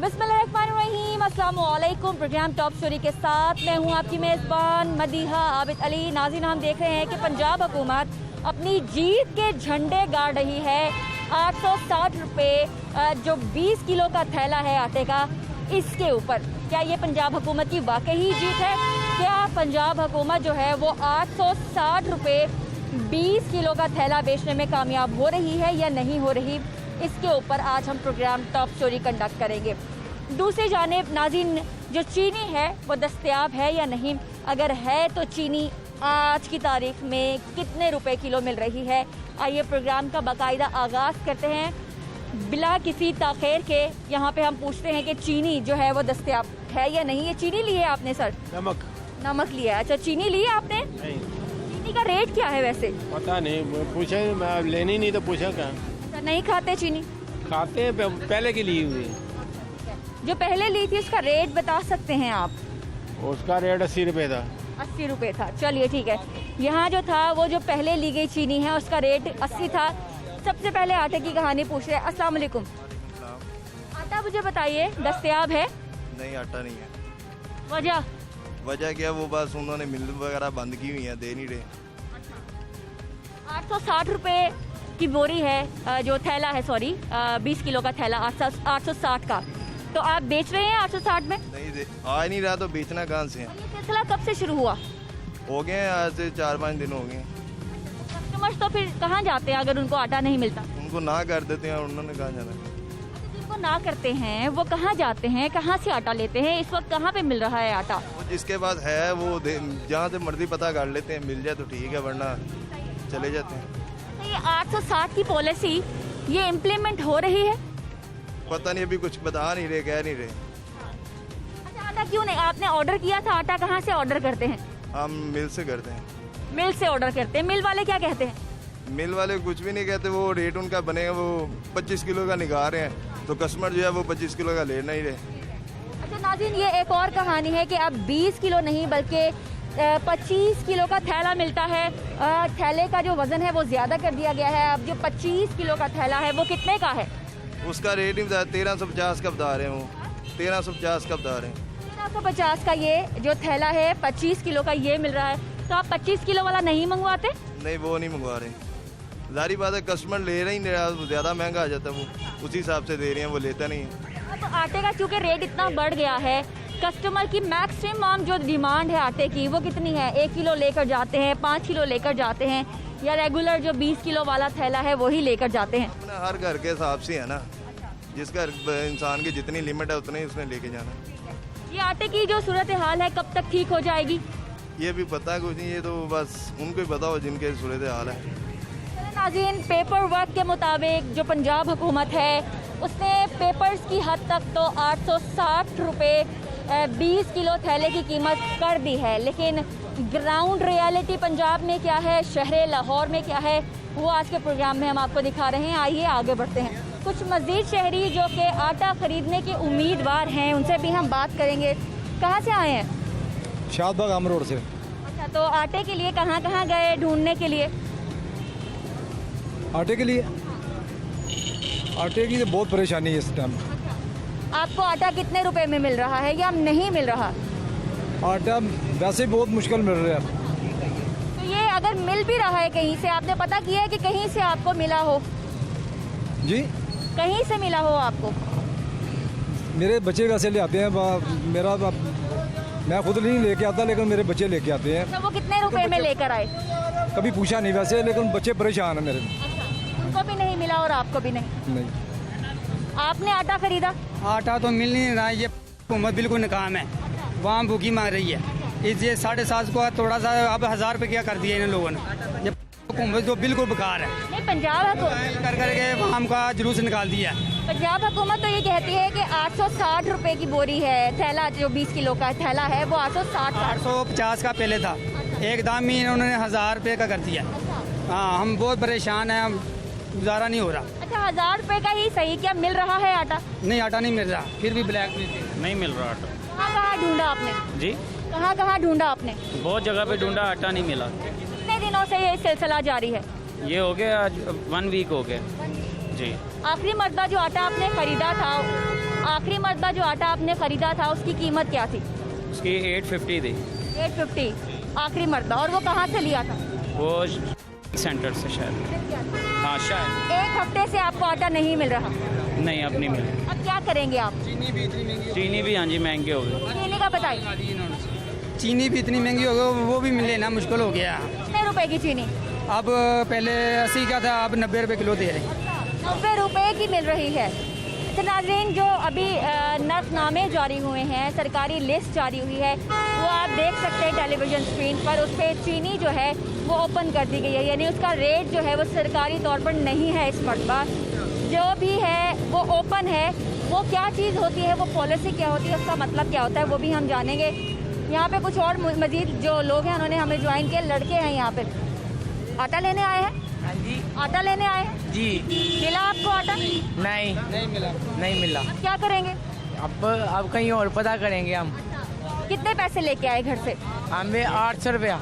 बिस्मिल्लाहिर्रहमानिर्रहीम, अस्सलाम वालेकुम। प्रोग्राम टॉप स्टोरी के साथ मैं हूँ आपकी मेज़बान मदीहा आबिद अली। नाज़रीन, हम देख रहे हैं कि पंजाब हुकूमत अपनी जीत के झंडे गाड़ रही है। 860 रुपये जो 20 किलो का थैला है आटे का, इसके ऊपर क्या ये पंजाब हुकूमत की वाकई जीत है? क्या पंजाब हुकूमत जो है वो 860 रुपये 20 किलो का थैला बेचने में कामयाब हो रही है या नहीं हो रही? इसके ऊपर आज हम प्रोग्राम टॉप स्टोरी कंडक्ट करेंगे। दूसरी जानिब नाज़रीन, जो चीनी है वो दस्तयाब है या नहीं? अगर है तो चीनी आज की तारीख में कितने रुपए किलो मिल रही है? आइए प्रोग्राम का बाकायदा आगाज़ करते हैं। बिला किसी ताख़ीर के यहाँ पे हम पूछते हैं कि चीनी जो है वो दस्तयाब है या नहीं। ये चीनी ली है आपने सर? नमक लिया है। अच्छा, चीनी ली है आपने? नहीं। चीनी का रेट क्या है वैसे? पता नहीं, पूछे मैं लेनी नहीं तो पूछा क्या। अच्छा, नहीं खाते चीनी? खाते हैं, पहले की ली हुई। जो पहले ली थी उसका रेट बता सकते हैं आप? उसका रेट 80 रुपये था। 80 रुपये था। चलिए ठीक है। यहाँ जो था वो जो पहले ली गई चीनी है उसका रेट 80 था। सबसे पहले आटे की कहानी पूछ रहे हैं। अस्सलाम वालेकुम। आटा मुझे बताइए, दस्तयाब है? नहीं, आटा नहीं है। वजह क्या, वो बस उन्होंने मिल वगैरह बंद की हुई है, दे नहीं रहे। 860 रुपये की बोरी है, जो थैला है, सॉरी 20 किलो का थैला 860 का। तो आप बेच रहे हैं 860 में? नहीं, आ नहीं रहा तो बेचना कहाँ से है? ये सिलसिला कब से शुरू हुआ? हो गए हैं, आज से 4-5 दिन हो गए। कस्टमर्स तो फिर कहाँ जाते हैं अगर उनको आटा नहीं मिलता? उनको ना कर देते हैं, उन्होंने कहाँ जाना है? जिनको ना करते हैं वो कहाँ जाते हैं, कहाँ से आटा लेते हैं? इस वक्त कहाँ पे मिल रहा है आटा? वो जिसके पास है वो जहाँ से मर्जी पता कर लेते हैं, मिल जाए तो ठीक है, वरना चले जाते हैं। तो ये 860 की पॉलिसी ये इम्प्लीमेंट हो रही है? पता नहीं, अभी कुछ बता नहीं रहे, कह नहीं रहे। अच्छा, आटा क्यों नहीं? आपने ऑर्डर किया था, आटा कहाँ से ऑर्डर करते हैं? हम मिल से करते हैं। मिल से ऑर्डर करते हैं। मिल वाले क्या कहते हैं? मिल वाले कुछ भी नहीं कहते, वो रेट उनका बनेगा, वो 25 किलो का निकाल रहे हैं, तो कस्टमर जो है वो 25 किलो का ले नहीं रहे। अच्छा नाज़रीन, ये एक और कहानी है कि अब 20 किलो नहीं बल्कि 25 किलो का थैला मिलता है। थैले का जो वज़न है वो ज़्यादा कर दिया गया है। अब जो 25 किलो का थैला है वो कितने का है? उसका रेट ही 1350 का बता रहे हैं, वो 1350 का बता रहे हैं। 1350 का ये जो थैला है 25 किलो का ये मिल रहा है। तो आप 25 किलो वाला नहीं मंगवाते? नहीं, वो नहीं मंगवा रहे। जारी बात है, कस्टमर ले रहे ही नहीं रहा, ज़्यादा महंगा आ जाता है, वो उसी हिसाब से दे रहे हैं, वो लेता नहीं है। तो आटे का चूँकि रेट इतना बढ़ गया है, कस्टमर की मैक्सिमम जो डिमांड है आटे की वो कितनी है? 1 किलो लेकर जाते हैं, 5 किलो लेकर जाते हैं, या रेगुलर जो 20 किलो वाला थैला है वही लेकर जाते हैं? अपना हर घर के हिसाब से है ना, जिसका इंसान की जितनी लिमिट है उतने ही उसने लेके जाना। ये आटे की जो सूरत हाल है कब तक ठीक हो जाएगी? ये भी पता है कुछ नहीं, ये तो बस उनको ही पता हो जिनके सूरत हाल है। नाज़रीन, पेपर वर्क के मुताबिक जो पंजाब हुकूमत है उसने पेपर्स की हद तक तो 860 रुपये 20 किलो थैले की कीमत कर दी है, लेकिन ग्राउंड रियलिटी पंजाब में क्या है, शहर लाहौर में क्या है, वो आज के प्रोग्राम में हम आपको दिखा रहे हैं। आइए आगे बढ़ते हैं। कुछ मज़ीद शहरी जो कि आटा ख़रीदने के उम्मीदवार हैं उनसे भी हम बात करेंगे। कहाँ से आए हैं? शादबाग आम रोड से। अच्छा, तो आटे के लिए कहाँ कहाँ गए ढूंढने के लिए? आटे के लिए, आटे की तो बहुत परेशानी है इस टाइम। आपको आटा कितने रुपए में मिल रहा है या नहीं मिल रहा? आटा वैसे बहुत मुश्किल मिल रहा है। तो ये अगर मिल भी रहा है कहीं से, आपने पता किया है कि कहीं से आपको मिला हो? जी, कहीं से मिला हो आपको? मेरे बच्चे वैसे ले आते हैं, मैं खुद नहीं लेके आता, लेकिन मेरे बच्चे लेके आते हैं। तो वो कितने रुपए में लेकर आए? कभी पूछा नहीं वैसे, लेकिन बच्चे परेशान हैं मेरे। उनको भी नहीं मिला और आपको भी नहीं? आपने आटा खरीदा? आटा तो मिल नहीं रहा है, ये हुकूमत बिल्कुल नाकाम है, वहाँ भूखी मार रही है। इस ये 750 को थोड़ा सा अब 1000 रुपये क्या कर दिया इन लोगों ने। ये हुकूमत तो बिल्कुल बेकार है। नहीं, पंजाब कर करके वहाँ का जुलूस निकाल दिया। पंजाब हुकूमत तो ये कहती है कि 860 रुपए की बोरी है थैला, जो 20 किलो का थैला है वो 860 का। 850 का पहले था, एकदम ही इन्होंने 1000 रुपये का कर दिया। हाँ, हम बहुत परेशान हैं, गुजारा नहीं हो रहा। अच्छा, 1000 रुपए का ही सही, क्या मिल रहा है आटा? नहीं, आटा नहीं मिल रहा, फिर भी ब्लैक नहीं मिल रहा आटा। कहाँ कहाँ ढूंढा आपने? जी, कहाँ कहाँ ढूंढा आपने? बहुत जगह पे ढूंढा, आटा नहीं मिला। कितने दिनों से ये सिलसिला जारी है? ये हो गया आज 1 वीक हो गया जी। आखिरी मरतबा जो आटा आपने खरीदा था आखिरी मरतबा जो आटा आपने खरीदा था उसकी कीमत क्या थी? उसकी 850 थी। 850 आखिरी मरतबा। और वो कहाँ से लिया था? वो सेंटर से शायद। हाँ शायद। एक हफ्ते से आपको आटा नहीं मिल रहा, नहीं अब नहीं मिली। अब क्या करेंगे आप? चीनी भी इतनी महंगी चीनी भी हाँ जी महंगी हो गई। चीनी का बताइए। चीनी भी इतनी महंगी हो गई, वो भी मिले ना मुश्किल हो गया। कितने रुपए की चीनी? अब पहले 80 का था, अब 90 रुपये किलो दे रहे। 90 रुपए की मिल रही है। तो नाज़रीन, जो अभी नर्खनामे जारी हुए हैं, सरकारी लिस्ट जारी हुई है, वो आप देख सकते हैं टेलीविज़न स्क्रीन पर। उस पर चीनी जो है वो ओपन कर दी गई है, यानी उसका रेट जो है वो सरकारी तौर पर नहीं है इस मरतबा। जो भी है वो ओपन है। वो क्या चीज़ होती है, वो पॉलिसी क्या होती है, उसका मतलब क्या होता है, वो भी हम जानेंगे। यहाँ पे कुछ और मज़ीद जो लोग हैं उन्होंने हमें ज्वाइन किया। लड़के हैं यहाँ पे, आटा लेने आए हैं। हाँ जी आटा लेने आए हैं जी। मिला आपको आटा? नहीं मिला। अब क्या करेंगे? अब कहीं और पता करेंगे हम। कितने पैसे लेके आए घर से? हमें 800 रुपया।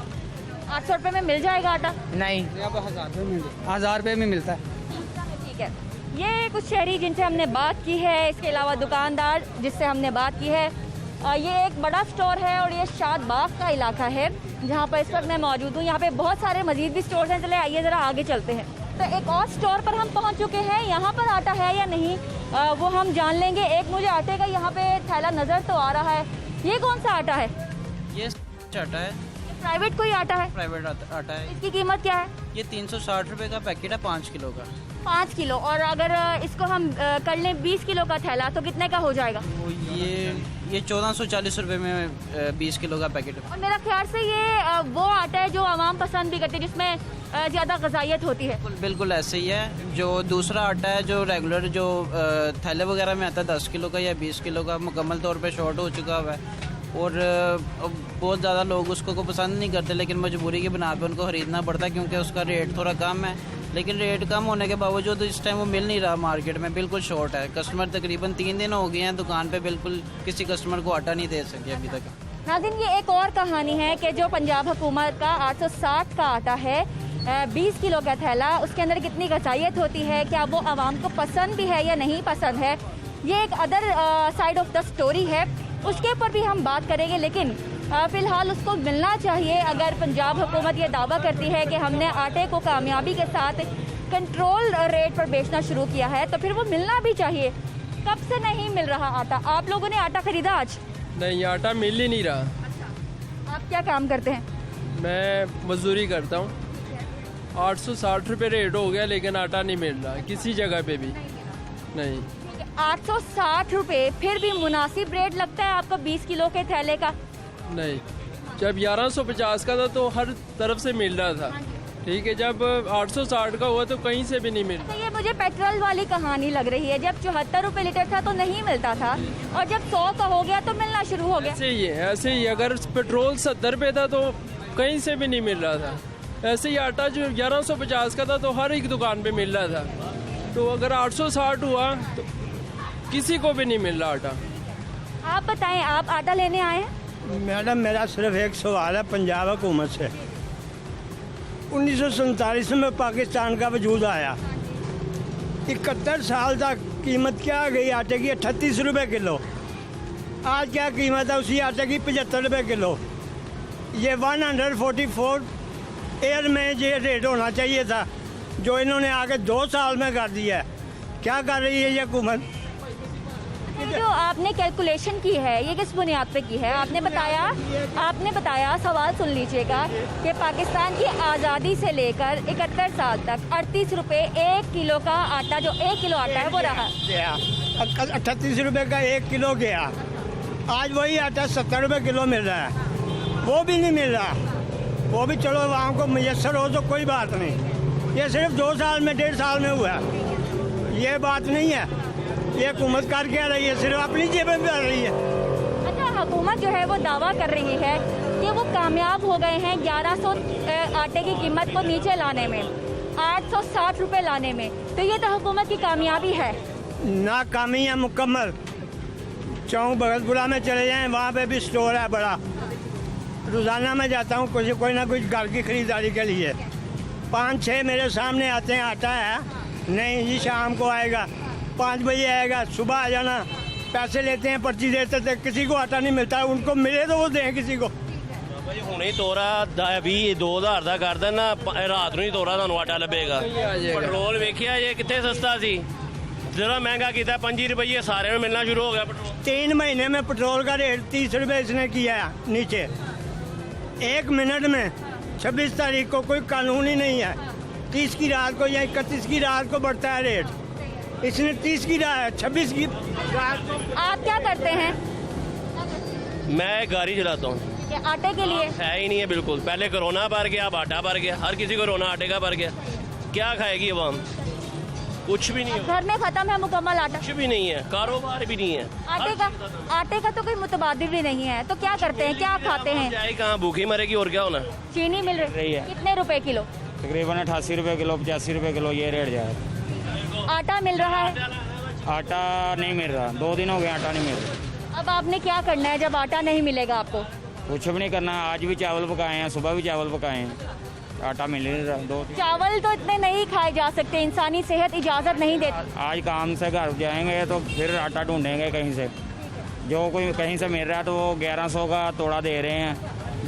800 रुपये में मिल जाएगा आटा? नहीं, अब 1000 रुपये में मिलता है। ठीक है। ये कुछ शहरी जिनसे हमने बात की है, इसके अलावा दुकानदार जिससे हमने बात की है। ये एक बड़ा स्टोर है और ये शादबाग का इलाका है जहाँ पर इस वक्त मैं मौजूद हूँ। यहाँ पे बहुत सारे मजीद भी स्टोर्स हैं। चले आइए ज़रा आगे चलते हैं। तो एक और स्टोर पर हम पहुँच चुके हैं। यहाँ पर आटा है या नहीं वो हम जान लेंगे। एक मुझे आटे का यहाँ पे थैला नज़र तो आ रहा है। ये कौन सा आटा है? ये आटा है, प्राइवेट कोई आटा है? प्राइवेट आटा है। इसकी कीमत क्या है? ये 360 रुपए का पैकेट है 5 किलो का। 5 किलो। और अगर इसको हम कर लें 20 किलो का थैला तो कितने का हो जाएगा? वो ये 1440 रुपए में 20 किलो का पैकेट है। और मेरा ख्याल से ये वो आटा है जो आवाम पसंद भी करती है, जिसमें ज़्यादा गजाइत होती है। बिल्कुल ऐसे ही है। जो दूसरा आटा है जो रेगुलर जो थैले वगैरह में आता है 10 किलो का या 20 किलो का, मुकम्मल तौर पे शॉर्ट हो चुका हुआ है और बहुत ज़्यादा लोग उसको को पसंद नहीं करते, लेकिन मजबूरी के बिना पे उनको ख़रीदना पड़ता है क्योंकि उसका रेट थोड़ा कम है। लेकिन रेट कम होने के बावजूद इस टाइम वो मिल नहीं रहा मार्केट में, बिल्कुल शॉर्ट है। कस्टमर तकरीबन 3 दिन हो गए हैं दुकान पे, बिल्कुल किसी कस्टमर को आटा नहीं दे सके अभी तक। नाज़रीन, ये एक और कहानी है कि जो पंजाब हुकूमत का 860 का आटा है, 20 किलो का थैला, उसके अंदर कितनी गजाइत होती है, क्या वो आवाम को पसंद भी है या नहीं पसंद है, ये एक other side of the story है। उसके ऊपर भी हम बात करेंगे। लेकिन फ़िलहाल उसको मिलना चाहिए। अगर पंजाब हुकूमत ये दावा करती है कि हमने आटे को कामयाबी के साथ कंट्रोल रेट पर बेचना शुरू किया है तो फिर वो मिलना भी चाहिए। कब से नहीं मिल रहा आटा? आप लोगों ने आटा खरीदा आज? नहीं, आटा मिल ही नहीं रहा। आप क्या काम करते हैं? मैं मजदूरी करता हूँ। 860 रुपये रेट हो गया लेकिन आटा नहीं मिल रहा किसी जगह पे भी नहीं। 860 रुपये फिर भी मुनासिब रेट लगता है आपको 20 किलो के थैले का? नहीं, जब 1150 का था तो हर तरफ से मिल रहा था, ठीक है। जब 860 का हुआ तो कहीं से भी नहीं मिल रहा। तो ये मुझे पेट्रोल वाली कहानी लग रही है। जब 74 रुपये लीटर था तो नहीं मिलता था और जब 100 का हो गया तो मिलना शुरू हो गया। ऐसे ही है, ऐसे ही। अगर पेट्रोल 70 रुपये था तो कहीं से भी नहीं मिल रहा था। ऐसे ही आटा जो 1150 का था तो हर एक दुकान पे मिल रहा था, तो अगर 860 हुआ तो किसी को भी नहीं मिल रहा आटा। आप बताएं, आप आटा लेने आए हैं? मैडम, मेरा सिर्फ एक सवाल है पंजाब हुकूमत से। 1947 में पाकिस्तान का वजूद आया, 71 साल तक कीमत क्या गई आटे की? 38 रुपये किलो। आज क्या कीमत है उसी आटे की? 75 रुपये किलो। ये 144 एयर में ये रेट होना चाहिए था, जो इन्होंने आगे 2 साल में कर दिया है। क्या कर रही है ये हुकूमत? जो आपने कैलकुलेशन की है ये किस बुनियाद पे की है? आपने बताया, सवाल सुन लीजिएगा, कि पाकिस्तान की आज़ादी से लेकर 71 साल तक 38 रुपये 1 किलो का आटा, जो 1 किलो आटा है वो रहा। 38 रुपये का 1 किलो गया। आज वही आटा 70 रुपये किलो मिल रहा है, वो भी नहीं मिल रहा। वो भी चलो वहाँ को मुयसर हो तो कोई बात नहीं, ये सिर्फ 2 साल में 1.5 साल में हुआ, ये बात नहीं है। ये हुकूमत कर क्या रही है? सिर्फ अपनी जेब में डाल रही है। अच्छा, हुकूमत जो है वो दावा कर रही है कि वो कामयाब हो गए हैं 1100 आटे की कीमत को नीचे लाने में, 860 रुपये लाने में। तो ये तो हुकूमत की कामयाबी है। नाकामी है मुकम्मल। चौक बगलपुरा में चले जाएं, वहाँ पे भी स्टोर है बड़ा। रोज़ाना मैं जाता हूँ कोई ना कुछ घर की खरीदारी के लिए। 5-6 मेरे सामने आते हैं, आटा है नहीं जी, शाम को आएगा, 5 बजे आएगा, सुबह आ जाना, पैसे लेते हैं, पर्ची देते थे, किसी को आटा नहीं मिलता। उनको मिले तो वो दें किसी को। ਭਾਈ ਹੁਣੇ ਤੋਰਾ 2000 ਦਾ ਕਰ ਦੇਣਾ, ਰਾਤ ਨੂੰ ਹੀ ਤੋਰਾ ਤੁਹਾਨੂੰ ਆਟਾ ਲੱਭੇਗਾ। ਪੈਟਰੋਲ ਵੇਖਿਆ ਜੇ ਕਿੱਥੇ ਸਸਤਾ ਸੀ, जरा महंगा किया 5 रुपये सारे में मिलना शुरू हो गया पेट्रोल। 3 महीने में पेट्रोल का रेट 30 रुपये इसने किया है नीचे। 1 मिनट में 26 तारीख को कोई कानून ही नहीं है। 30 की रात को या 31 की रात को बढ़ता है रेट। इसने 30 की रात 26 की रात को। आप क्या करते हैं? मैं गाड़ी चलाता हूँ। आटे के लिए है ही नहीं है बिल्कुल। पहले कोरोना भर गया, अब आटा भर गया, हर किसी को कोरोना आटे का भर गया। क्या खाएगी अवाम? कुछ भी नहीं, घर में खत्म है मुकम्मल आटा, कुछ भी नहीं है, कारोबार भी नहीं है। आटे का तो कोई मुतबादिल भी नहीं है। तो क्या करते हैं, क्या खाते हैं? जाए कहाँ, भूखी मरेगी और क्या होना। चीनी मिल रही है कितने रुपए किलो? तकरीबन 88 रुपये किलो, 85 रुपये किलो ये रेट जाए। आटा मिल रहा है? आटा नहीं मिल रहा, 2 दिन हो गए आटा नहीं मिल रहा। अब आपने क्या करना है जब आटा नहीं मिलेगा आपको? कुछ भी नहीं करना। आज भी चावल पकाए हैं, सुबह भी चावल पकाए हैं, आटा मिल नहीं रहा। 2 चावल तो इतने नहीं खाए जा सकते, इंसानी सेहत इजाज़त नहीं देती। आज काम से घर जाएंगे तो फिर आटा ढूंढेंगे कहीं से। जो कोई कहीं से मिल रहा है तो वो 1100 का तोड़ा दे रहे हैं,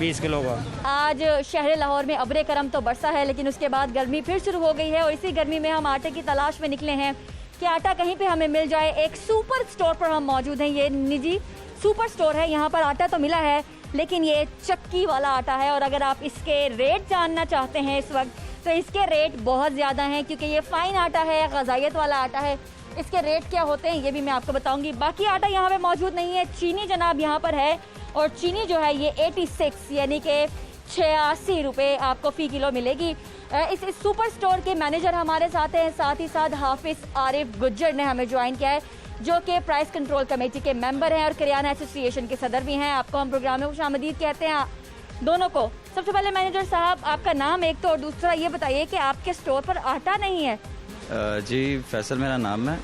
20 किलो का। आज शहर लाहौर में अब्र करम तो बरसा है, लेकिन उसके बाद गर्मी फिर शुरू हो गई है और इसी गर्मी में हम आटे की तलाश में निकले हैं कि आटा कहीं पे हमें मिल जाए। एक सुपर स्टोर पर हम मौजूद हैं। ये निजी सुपर स्टोर है। यहाँ पर आटा तो मिला है, लेकिन ये चक्की वाला आटा है। और अगर आप इसके रेट जानना चाहते हैं इस वक्त, तो इसके रेट बहुत ज़्यादा हैं, क्योंकि ये फ़ाइन आटा है, ग़ज़ाइयत वाला आटा है। इसके रेट क्या होते हैं ये भी मैं आपको बताऊंगी। बाकी आटा यहाँ पे मौजूद नहीं है। चीनी जनाब यहाँ पर है, और चीनी जो है ये 86 यानी कि 86 रुपये आपको फ़ी किलो मिलेगी। इस सुपर स्टोर के मैनेजर हमारे साथ हैं, साथ ही साथ हाफिज़ आरिफ गुज्जर ने हमें ज्वाइन किया है, जो कि प्राइस कंट्रोल कमेटी के मेंबर हैं और किराना एसोसिएशन के सदर भी हैं। आपको हम प्रोग्राम में खुशामदीद कहते हैं दोनों को। सबसे पहले मैनेजर साहब, आपका नाम एक तो, और दूसरा ये बताइए कि आपके स्टोर पर आटा नहीं है। जी फैसल मेरा नाम है।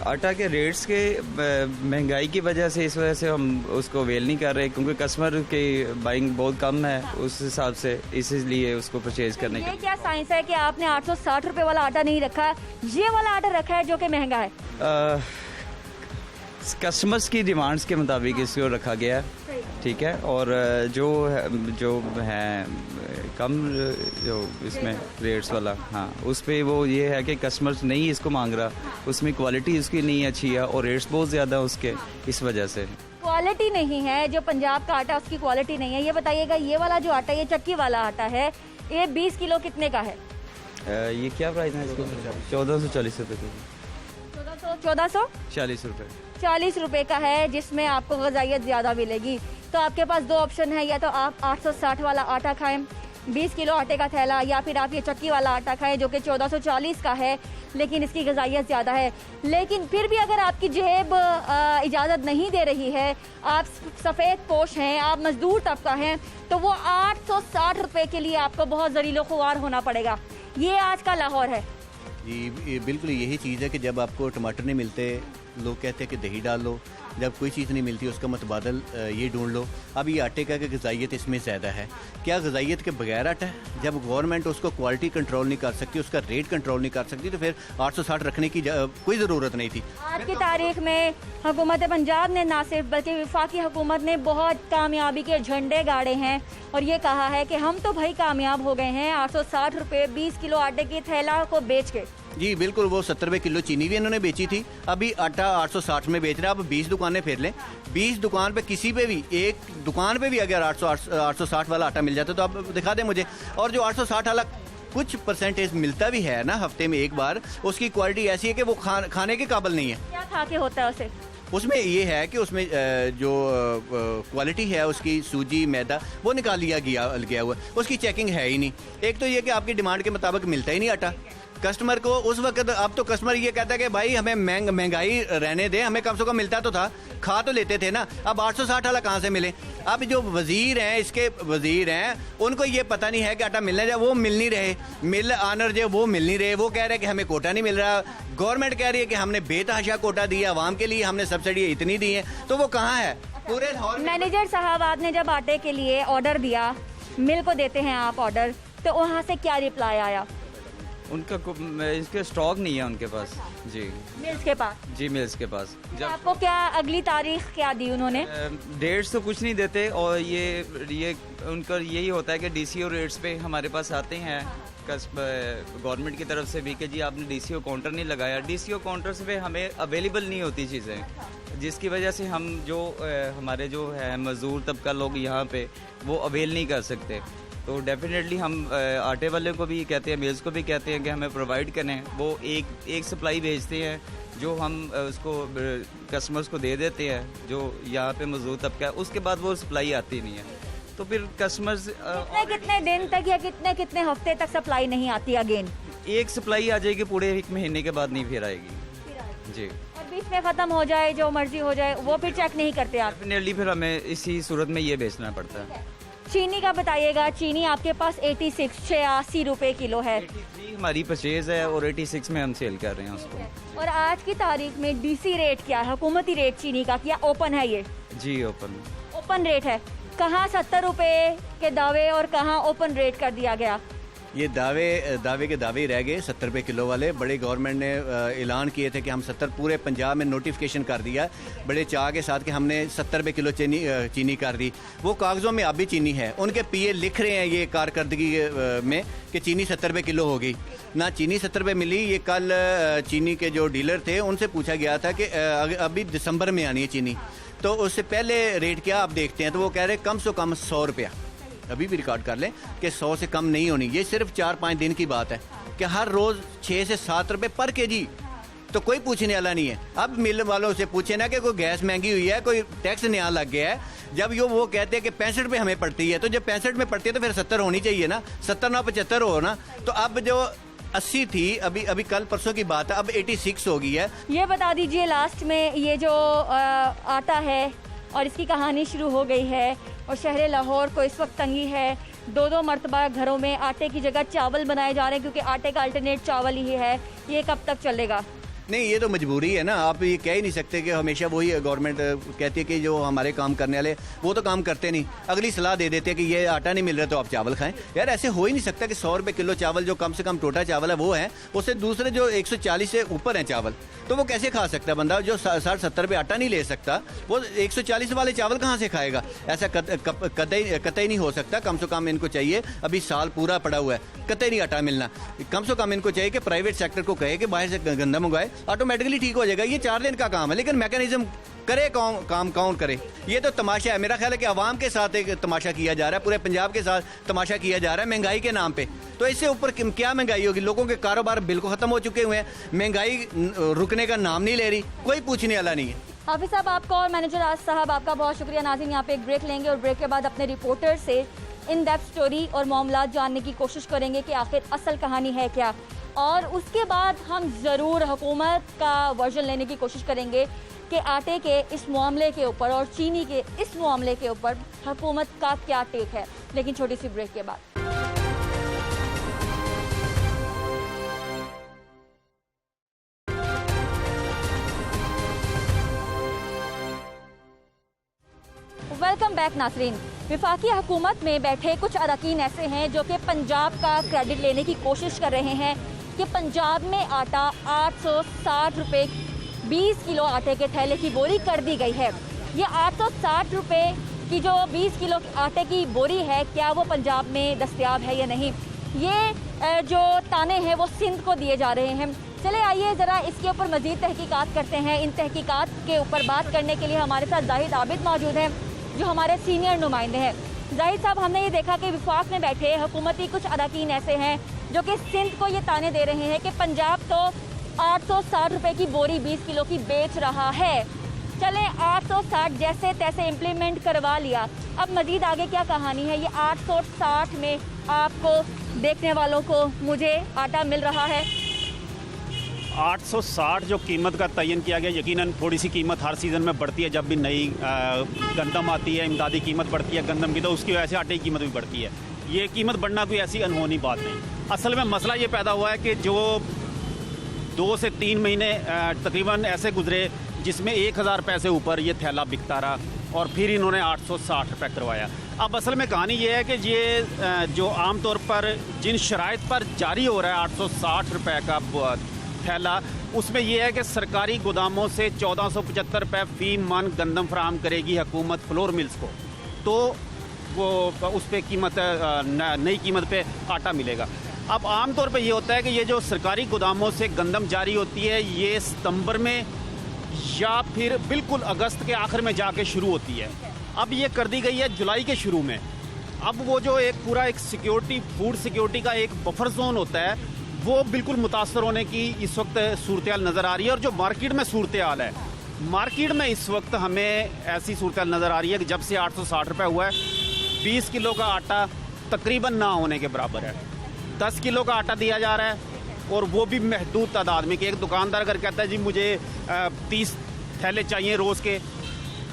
आटा के रेट्स के महंगाई की वजह से, इस वजह से हम उसको वेल नहीं कर रहे, क्योंकि कस्टमर की बाइंग बहुत कम है उस हिसाब से, इसलिए उसको परचेज करने ये क्या साइंस है कि आपने 860 रुपये वाला आटा नहीं रखा, ये वाला आटा रखा है जो कि महंगा है? कस्टमर्स की डिमांड्स के मुताबिक इसको रखा गया है, ठीक है। और जो है कम जो इसमें रेट्स वाला, हाँ उस पर वो ये है कि कस्टमर्स नहीं इसको मांग रहा, उसमें क्वालिटी उसकी नहीं अच्छी है और रेट्स बहुत ज़्यादा उसके, इस वजह से। क्वालिटी नहीं है जो पंजाब का आटा, उसकी क्वालिटी नहीं है। ये बताइएगा, ये वाला जो आटा, ये चक्की वाला आटा है, ये 20 किलो कितने का है? ये क्या प्राइस है इसको? 1440 रुपये की। 1440 रुपये 40 रुपये का है, जिसमें आपको ग़ज़ाइयत ज़्यादा मिलेगी। तो आपके पास 2 ऑप्शन है, या तो आप 860 वाला आटा खाएं, 20 किलो आटे का थैला, या फिर आप ये चक्की वाला आटा खाएं जो कि 1440 का है, लेकिन इसकी ग़ज़ाइयत ज़्यादा है। लेकिन फिर भी अगर आपकी जेब इजाज़त नहीं दे रही है, आप सफ़ेद पोश हैं, आप मज़दूर तबका हैं, तो वो 860 रुपये के लिए आपको बहुत ज़रीलो ख़ुवार होना पड़ेगा। ये आज का लाहौर है जी। बिल्कुल यही चीज़ है कि जब आपको टमाटर नहीं मिलते, लोग कहते हैं कि दही डाल लो, जब कोई चीज़ नहीं मिलती उसका मुतबादल ये ढूंढ लो। अब ये आटे का ग़ज़ाइयत इसमें ज़्यादा है। क्या ग़ज़ाइयत के बगैर आटा है? जब गवर्नमेंट उसको क्वालिटी कंट्रोल नहीं कर सकती, उसका रेट कंट्रोल नहीं कर सकती, तो फिर 860 रखने की कोई ज़रूरत नहीं थी। आज की तारीख में हुकूमत पंजाब ने ना सिर्फ बल्कि वफाकी हुकूमत ने बहुत कामयाबी के झंडे गाड़े हैं और ये कहा है कि हम तो भाई कामयाब हो गए हैं 860 रुपये 20 किलो आटे की थैला को बेच के। जी बिल्कुल, वो 70 रुपये किलो चीनी भी इन्होंने बेची थी, अभी आटा 860 में बेच रहे हैं। अब 20 दुकानें फिर लें, 20 दुकान पे किसी पे भी, एक दुकान पे भी अगर 860 वाला आटा मिल जाता तो आप दिखा दें मुझे। और जो 860 वाला कुछ परसेंटेज मिलता भी है ना हफ्ते में एक बार, उसकी क्वालिटी ऐसी है कि वो खाने के काबिल नहीं है। क्या खा के होता है उसे? उसमें ये है कि उसमें जो क्वालिटी है उसकी, सूजी मैदा वो निकाल लिया गया हुआ, उसकी चेकिंग है ही नहीं। एक तो ये कि आपकी डिमांड के मुताबिक मिलता ही नहीं आटा कस्टमर को उस वक्त। अब तो कस्टमर ये कहता है कि भाई हमें महंगाई रहने दें, हमें कम से कम मिलता तो था, खा तो लेते थे ना। अब 860 वाला कहाँ से मिले? अब जो वजीर हैं, इसके वजीर हैं, उनको ये पता नहीं है कि आटा मिलने जाए, वो मिल नहीं रहे। मिल आनर जो वो मिल नहीं रहे, वो कह रहे हैं कि हमें कोटा नहीं मिल रहा। गवर्नमेंट कह रही है कि हमने बेतहाशा कोटा दिया आवाम के लिए, हमने सब्सिडी इतनी दी है, तो वो कहाँ है पूरे? मैनेजर साहब, आपने जब आटे के लिए ऑर्डर दिया, मिल को देते हैं आप ऑर्डर, तो वहाँ से क्या रिप्लाई आया? उनका इसके स्टॉक नहीं है उनके पास जी। मिल्स के पास? जी मिल्स के पास। तो आपको क्या अगली तारीख क्या दी उन्होंने? डेट्स तो कुछ नहीं देते और ये उनका यही होता है कि डीसीओ रेट्स पे हमारे पास आते हैं गवर्नमेंट की तरफ से भी कि जी आपने डीसीओ काउंटर नहीं लगाया। डीसीओ काउंटर से हमें अवेलेबल नहीं होती चीज़ें, जिसकी वजह से हम जो हमारे जो है मजदूर तबका लोग यहाँ पे वो अवेल नहीं कर सकते। तो डेफिनेटली हम आटे वाले को भी कहते हैं, मिल्स को भी कहते हैं कि हमें प्रोवाइड करें। वो एक सप्लाई भेजते हैं जो हम उसको कस्टमर्स को दे देते हैं जो यहाँ पे मजदूर तबका है, उसके बाद वो सप्लाई आती नहीं है। तो फिर कस्टमर्स कितने दिन तक या कितने हफ्ते तक सप्लाई नहीं आती अगेन? एक सप्लाई आ जाएगी पूरे एक महीने के बाद नहीं फिर आएगी जी। और बीच में ख़त्म हो जाए जो मर्जी हो जाए वो फिर चेक नहीं करते आप? डेफिनेटली फिर हमें इसी सूरत में ये बेचना पड़ता है। चीनी का बताइएगा। चीनी आपके पास 86 रुपए किलो है। 83 हमारी परचेज है और 86 में हम सेल कर रहे हैं उसको। और आज की तारीख में डीसी रेट क्या है, हुकूमती रेट चीनी का, क्या ओपन है ये? जी ओपन रेट है। कहाँ 70 रुपए के दावे और कहाँ ओपन रेट कर दिया गया? ये दावे के दावे ही रह गए 70 रुपये किलो वाले। बड़े गवर्नमेंट ने ऐलान किए थे कि हम 70 पूरे पंजाब में नोटिफिकेशन कर दिया बड़े चाह के साथ कि हमने 70 रुपये किलो चीनी कर दी। वो कागज़ों में अभी चीनी है, उनके पीए लिख रहे हैं ये कारकर्दगी में कि चीनी 70 रुपये किलो होगी। ना चीनी 70 रुपये मिली। ये कल चीनी के जो डीलर थे उनसे पूछा गया था कि अभी दिसंबर में आनी है चीनी, तो उससे पहले रेट क्या आप देखते हैं, तो वो कह रहे कम से कम 100 रुपया। अभी भी रिकॉर्ड कर लें कि 100 से कम नहीं होनी। ये सिर्फ 4-5 दिन की बात है कि हर रोज़ 6 से 7 रुपये पर केजी, तो कोई पूछने वाला नहीं है। अब मिल वालों से पूछे ना कि कोई गैस महंगी हुई है, कोई टैक्स नया लग गया है। जब वो कहते हैं कि 65 रुपये हमें पड़ती है, तो जब 65 में पड़ती है तो फिर 70 होनी चाहिए ना, 70 ना 75 हो ना। तो अब जो 80 थी अभी कल परसों की बात है, अब 86 हो गई है। ये बता दीजिए लास्ट में ये जो आटा है और इसकी कहानी शुरू हो गई है और शहर लाहौर को इस वक्त तंगी है। 2 मरतबा घरों में आटे की जगह चावल बनाए जा रहे हैं क्योंकि आटे का अल्टरनेट चावल ही है। ये कब तक चलेगा? नहीं, ये तो मजबूरी है ना। आप ये कह ही नहीं सकते कि हमेशा वही गवर्नमेंट कहती है कि जो हमारे काम करने वाले वो तो काम करते नहीं, अगली सलाह दे देते हैं कि ये आटा नहीं मिल रहा तो आप चावल खाएं। यार ऐसे हो ही नहीं सकता कि 100 रुपये किलो चावल जो कम से कम टोटा चावल है वो है, उससे दूसरे जो 140 से ऊपर हैं चावल, तो वो कैसे खा सकता है बंदा जो 60-70 रुपये आटा नहीं ले सकता, वो 140 वाले चावल कहाँ से खाएगा? ऐसा कतई नहीं हो सकता। कम से कम इनको चाहिए, अभी साल पूरा पड़ा हुआ है, कतई नहीं आटा मिलना। कम से कम इनको चाहिए कि प्राइवेट सेक्टर को कहे कि बाहर से गंदा मंगवाए, ऑटोमेटिकली ठीक हो जाएगा। ये 4 दिन का काम है, लेकिन मैकेनिज्म करे काम कौन करे? ये तो तमाशा है। मेरा ख्याल है कि आवाम के साथ एक तमाशा किया जा रहा है, पूरे पंजाब के साथ तमाशा किया जा रहा है महंगाई के नाम पे। तो इससे ऊपर क्या महंगाई होगी? लोगों के कारोबार बिल्कुल खत्म हो चुके हुए हैं, महंगाई रुकने का नाम नहीं ले रही, कोई पूछने वाला नहीं है। हाफिज साहब आपका और मैनेजर राज साहब आपका बहुत शुक्रिया। नाज़रीन यहाँ पे एक ब्रेक लेंगे और ब्रेक के बाद अपने रिपोर्टर से इन डेप्थ स्टोरी और मामला जानने की कोशिश करेंगे कि आखिर असल कहानी है क्या, और उसके बाद हम ज़रूर हुकूमत का वर्जन लेने की कोशिश करेंगे कि आटे के इस मामले के ऊपर और चीनी के इस मामले के ऊपर हुकूमत का क्या टेक है। लेकिन छोटी सी ब्रेक के बाद वेलकम बैक नाज़रीन। वफाकी हुकूमत में बैठे कुछ अरकान ऐसे हैं जो कि पंजाब का क्रेडिट लेने की कोशिश कर रहे हैं कि पंजाब में आटा 860 रुपये 20 किलो आटे के थैले की बोरी कर दी गई है। ये 860 रुपये की जो 20 किलो आटे की बोरी है, क्या वो पंजाब में दस्तयाब है या नहीं? ये जो ताने हैं वो सिंध को दिए जा रहे हैं। चले आइए ज़रा इसके ऊपर मज़ीद तहकीकात करते हैं। इन तहकीकात के ऊपर बात करने के लिए हमारे साथ जाहिद आबिद मौजूद हैं जो हमारे सीनियर नुमाइंदे हैं। जाहिद साहब, हमने ये देखा कि वफाक में बैठे हुकूमती कुछ अरकान ऐसे हैं जो कि सिंध को ये ताने दे रहे हैं कि पंजाब तो 860 रुपये की बोरी 20 किलो की बेच रहा है। चले 860 जैसे तैसे इम्प्लीमेंट करवा लिया, अब मजीद आगे क्या कहानी है? ये 860 में आपको देखने वालों को मुझे आटा मिल रहा है 860 जो कीमत का तयन किया गया। यकीनन थोड़ी सी कीमत हर सीज़न में बढ़ती है, जब भी नई गंदम आती है, इमदादी कीमत बढ़ती है गंदम की, तो उसकी वजह से आटे की कीमत भी बढ़ती है। ये कीमत बढ़ना कोई ऐसी अनहोनी बात नहीं। असल में मसला ये पैदा हुआ है कि जो 2 से 3 महीने तकरीबन ऐसे गुजरे जिसमें 1000 रुपये से ऊपर ये थैला बिकता रहा और फिर इन्होंने 860 रुपये करवाया। अब असल में कहानी ये है कि ये जो आम तौर पर जिन शराइत पर जारी हो रहा है 860 रुपए का थैला, उसमें यह है कि सरकारी गोदामों से 1475 रुपये फी मन गंदम फराहम करेगी हुकूमत फ्लोर मिल्स को, तो वो उस पर कीमत नई कीमत पे आटा मिलेगा। अब आम तौर पे ये होता है कि ये जो सरकारी गोदामों से गंदम जारी होती है ये सितंबर में या फिर बिल्कुल अगस्त के आखिर में जाके शुरू होती है। अब ये कर दी गई है जुलाई के शुरू में। अब वो जो एक पूरा एक सिक्योरिटी, फूड सिक्योरिटी का एक बफर जोन होता है, वो बिल्कुल मुतासर होने की इस वक्त सूरत हाल नज़र आ रही है। और जो मार्केट में सूरत हाल है, मार्केट में इस वक्त हमें ऐसी सूरत हाल नज़र आ रही है कि जब से 860 रुपये हुआ है, 20 किलो का आटा तकरीबन ना होने के बराबर है। 10 किलो का आटा दिया जा रहा है और वो भी महदूद तादाद में, कि एक दुकानदार अगर कहता है जी मुझे 30 थैले चाहिए रोज़ के,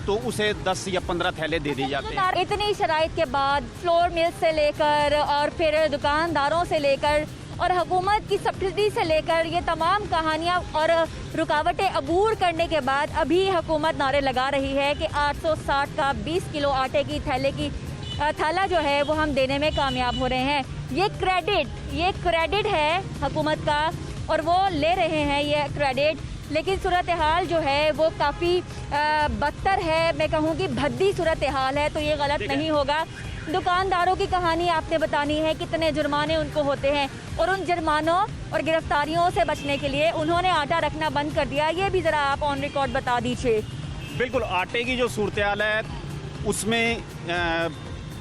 तो उसे 10 या 15 थैले दे दिए जाते हैं। इतनी शराइत के बाद फ्लोर मिल से लेकर और फिर दुकानदारों से लेकर और हुकूमत की सब्सिडी से लेकर ये तमाम कहानियाँ और रुकावटें अबूर करने के बाद अभी हुकूमत नारे लगा रही है कि 860 का 20 किलो आटे की थैला जो है वो हम देने में कामयाब हो रहे हैं। ये क्रेडिट है हुकूमत का और वो ले रहे हैं ये क्रेडिट, लेकिन सूरत हाल जो है वो काफ़ी बदतर है। मैं कहूँ कि भद्दी सूरत हाल है, तो ये गलत नहीं होगा। दुकानदारों की कहानी आपने बतानी है, कितने जुर्माने उनको होते हैं और उन जुर्मानों और गिरफ्तारियों से बचने के लिए उन्होंने आटा रखना बंद कर दिया। ये भी ज़रा आप ऑन रिकॉर्ड बता दीजिए। बिल्कुल, आटे की जो सूरत हाल है उसमें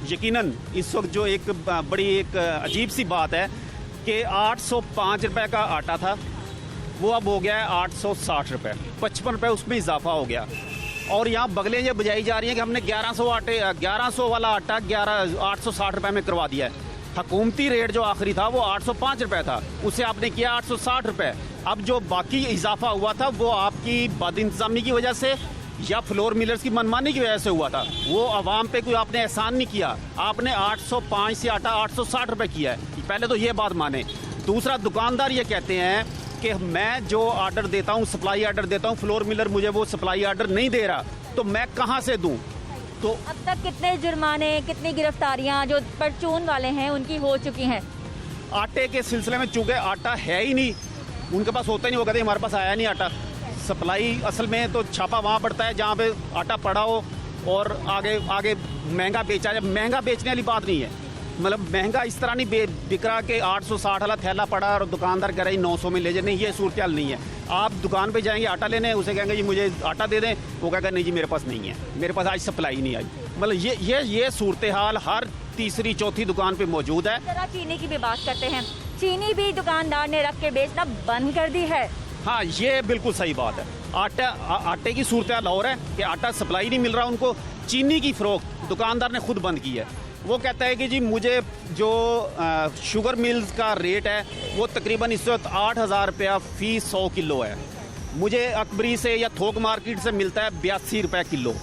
यकीनन इस वक्त जो एक बड़ी एक अजीब सी बात है कि 805 रुपये का आटा था, वो अब हो गया है 860 रुपये, 55 रुपये उसमें इजाफा हो गया। और यहाँ बगलें ये बजाई जा रही हैं कि हमने 1100 वाला आटा 860 रुपये में करवा दिया है। हुकूमती रेट जो आखिरी था वो 805 रुपये था, उसे आपने किया 860 रुपये। अब जो बाकी इजाफा हुआ था वो आपकी बद इंतजामी की वजह से या फ्लोर मिलर्स की मनमानी की वजह से हुआ था। वो आवाम पे कोई आपने एहसान नहीं किया, आपने 805 से आटा 860 रुपये किया है। पहले तो ये बात माने। दूसरा, दुकानदार ये कहते हैं कि मैं जो ऑर्डर देता हूँ, सप्लाई ऑर्डर देता हूँ, फ्लोर मिलर मुझे वो सप्लाई ऑर्डर नहीं दे रहा, तो मैं कहाँ से दूँ? तो अब तक कितने जुर्माने, कितनी गिरफ्तारियां जो परचून वाले हैं उनकी हो चुकी हैं? आटे के सिलसिले में चूँकि आटा है ही नहीं, उनके पास होता ही नहीं, वो कहते हमारे पास आया नहीं आटा। सप्लाई असल में तो छापा वहाँ पड़ता है जहाँ पे आटा पड़ा हो और आगे महंगा बेचा जाए। महंगा बेचने वाली बात नहीं है, मतलब महंगा इस तरह नहीं बिक रहा कि 860 वाला थैला पड़ा और दुकानदार कह रहे 900 में ले जाए, नहीं, ये सूरत हाल नहीं है। आप दुकान पे जाएंगे आटा लेने, उसे कहेंगे जी मुझे आटा दे दें, वो कहेगा नहीं जी मेरे पास नहीं है, मेरे पास आज सप्लाई नहीं आई। मतलब ये सूरत हाल हर तीसरी चौथी दुकान पे मौजूद है। जरा चीनी की भी बात करते हैं। चीनी भी दुकानदार ने रख के बेचना बंद कर दी है। हाँ, ये बिल्कुल सही बात है। आटे की सूरत हाल और है कि आटा सप्लाई नहीं मिल रहा उनको। चीनी की फरोख्त दुकानदार ने खुद बंद की है। वो कहता है कि जी मुझे जो शुगर मिल्स का रेट है वो तकरीबन इस वक्त 8,000 रुपया फ़ी 100 किलो है। मुझे अकबरी से या थोक मार्केट से मिलता है 82 रुपये किलो।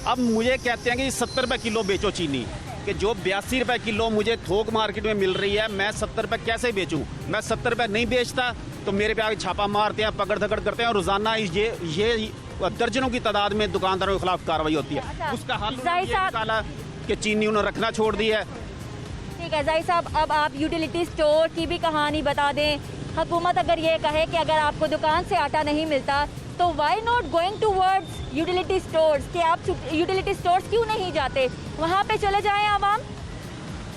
अब मुझे कहते हैं कि 70 रुपये किलो बेचो चीनी, कि जो 82 रुपये किलो मुझे थोक मार्केट में मिल रही है, मैं 70 रुपये कैसे बेचूं? मैं 70 रुपये नहीं बेचता तो मेरे पे आगे छापा मारते हैं, पकड़ धकड़ करते हैं और रोज़ाना ये दर्जनों की तादाद में दुकानदारों के खिलाफ कार्रवाई होती है। उसका हल निकाला कि चीनी उन्होंने रखना छोड़ दी है। ठीक है ज़ाहिर साहब, अब आप यूटिलिटी स्टोर की भी कहानी बता दें। हुकूमत अगर ये कहे कि अगर आपको दुकान से आटा नहीं मिलता तो why not going towards utility stores, कि आप यूटिलिटी स्टोर्स क्यों नहीं जाते, वहाँ पे चले जाएं आवाम।